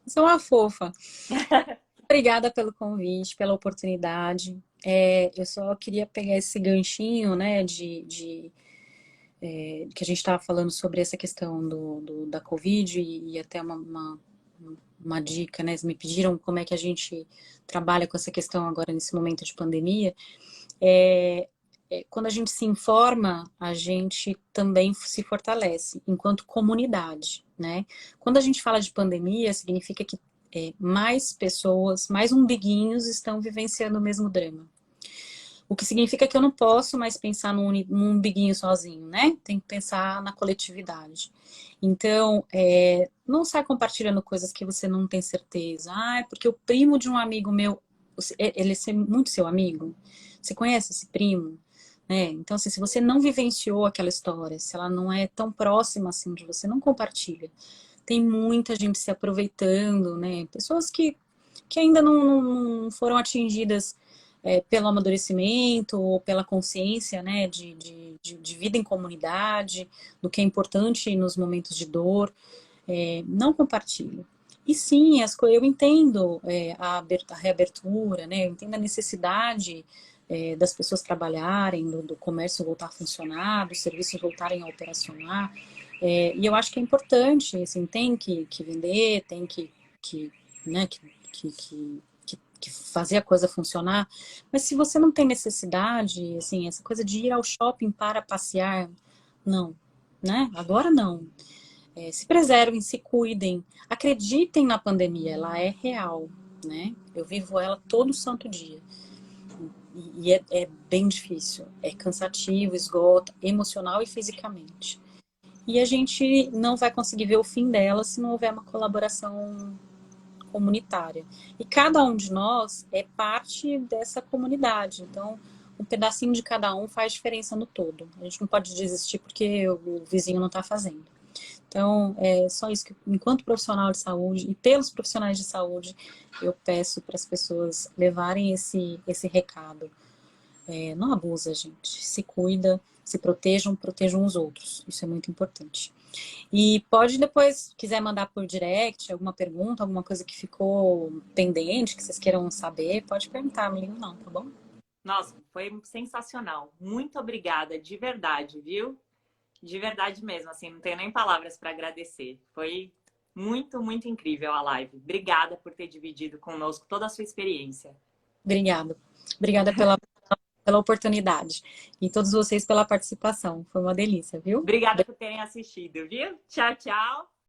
Você é uma fofa. Obrigada pelo convite, pela oportunidade. Eu só queria pegar esse ganchinho, né, que a gente estava falando sobre essa questão da Covid e até uma dica, né? Me pediram como é que a gente trabalha com essa questão agora nesse momento de pandemia. Quando a gente se informa, a gente também se fortalece enquanto comunidade, né? Quando a gente fala de pandemia, significa que mais pessoas, mais umbiguinhos estão vivenciando o mesmo drama. O que significa que eu não posso mais pensar num umbiguinho sozinho, né? Tem que pensar na coletividade. Então, não sai compartilhando coisas que você não tem certeza. Porque o primo de um amigo meu, ele é muito seu amigo. Você conhece esse primo? Né? Então, assim, se você não vivenciou aquela história, se ela não é tão próxima assim de você, não compartilha. Tem muita gente se aproveitando, né? Pessoas que que ainda não foram atingidas pelo amadurecimento ou pela consciência, né, de vida em comunidade, do que é importante nos momentos de dor, não compartilho. E sim, eu entendo a reabertura, né, eu entendo a necessidade das pessoas trabalharem, do comércio voltar a funcionar, dos serviços voltarem a operacionar, e eu acho que é importante, assim, tem que vender, tem né, que fazer a coisa funcionar, mas se você não tem necessidade, assim, essa coisa de ir ao shopping para passear, não, né? Agora não. Se preservem, se cuidem, acreditem na pandemia, ela é real, né? Eu vivo ela todo santo dia. E é bem difícil, é cansativo, esgota, emocional e fisicamente. E a gente não vai conseguir ver o fim dela se não houver uma colaboração comunitária. E cada um de nós é parte dessa comunidade. Então, um pedacinho de cada um faz diferença no todo. A gente não pode desistir porque o vizinho não está fazendo. Então, é só isso que, enquanto profissional de saúde e pelos profissionais de saúde, eu peço para as pessoas levarem esse recado. Não abusa, gente. Se cuida, se protejam os outros. Isso é muito importante. E pode depois, quiser mandar por direct alguma pergunta, alguma coisa que ficou pendente, que vocês queiram saber, pode perguntar, não ligo não, tá bom? Nossa, foi sensacional. Muito obrigada, de verdade, viu? De verdade mesmo, assim, não tenho nem palavras para agradecer. Foi muito, muito incrível a live. Obrigada por ter dividido conosco toda a sua experiência. Obrigada. Obrigada pela oportunidade. E todos vocês pela participação. Foi uma delícia, viu? Obrigada por terem assistido, viu? Tchau, tchau.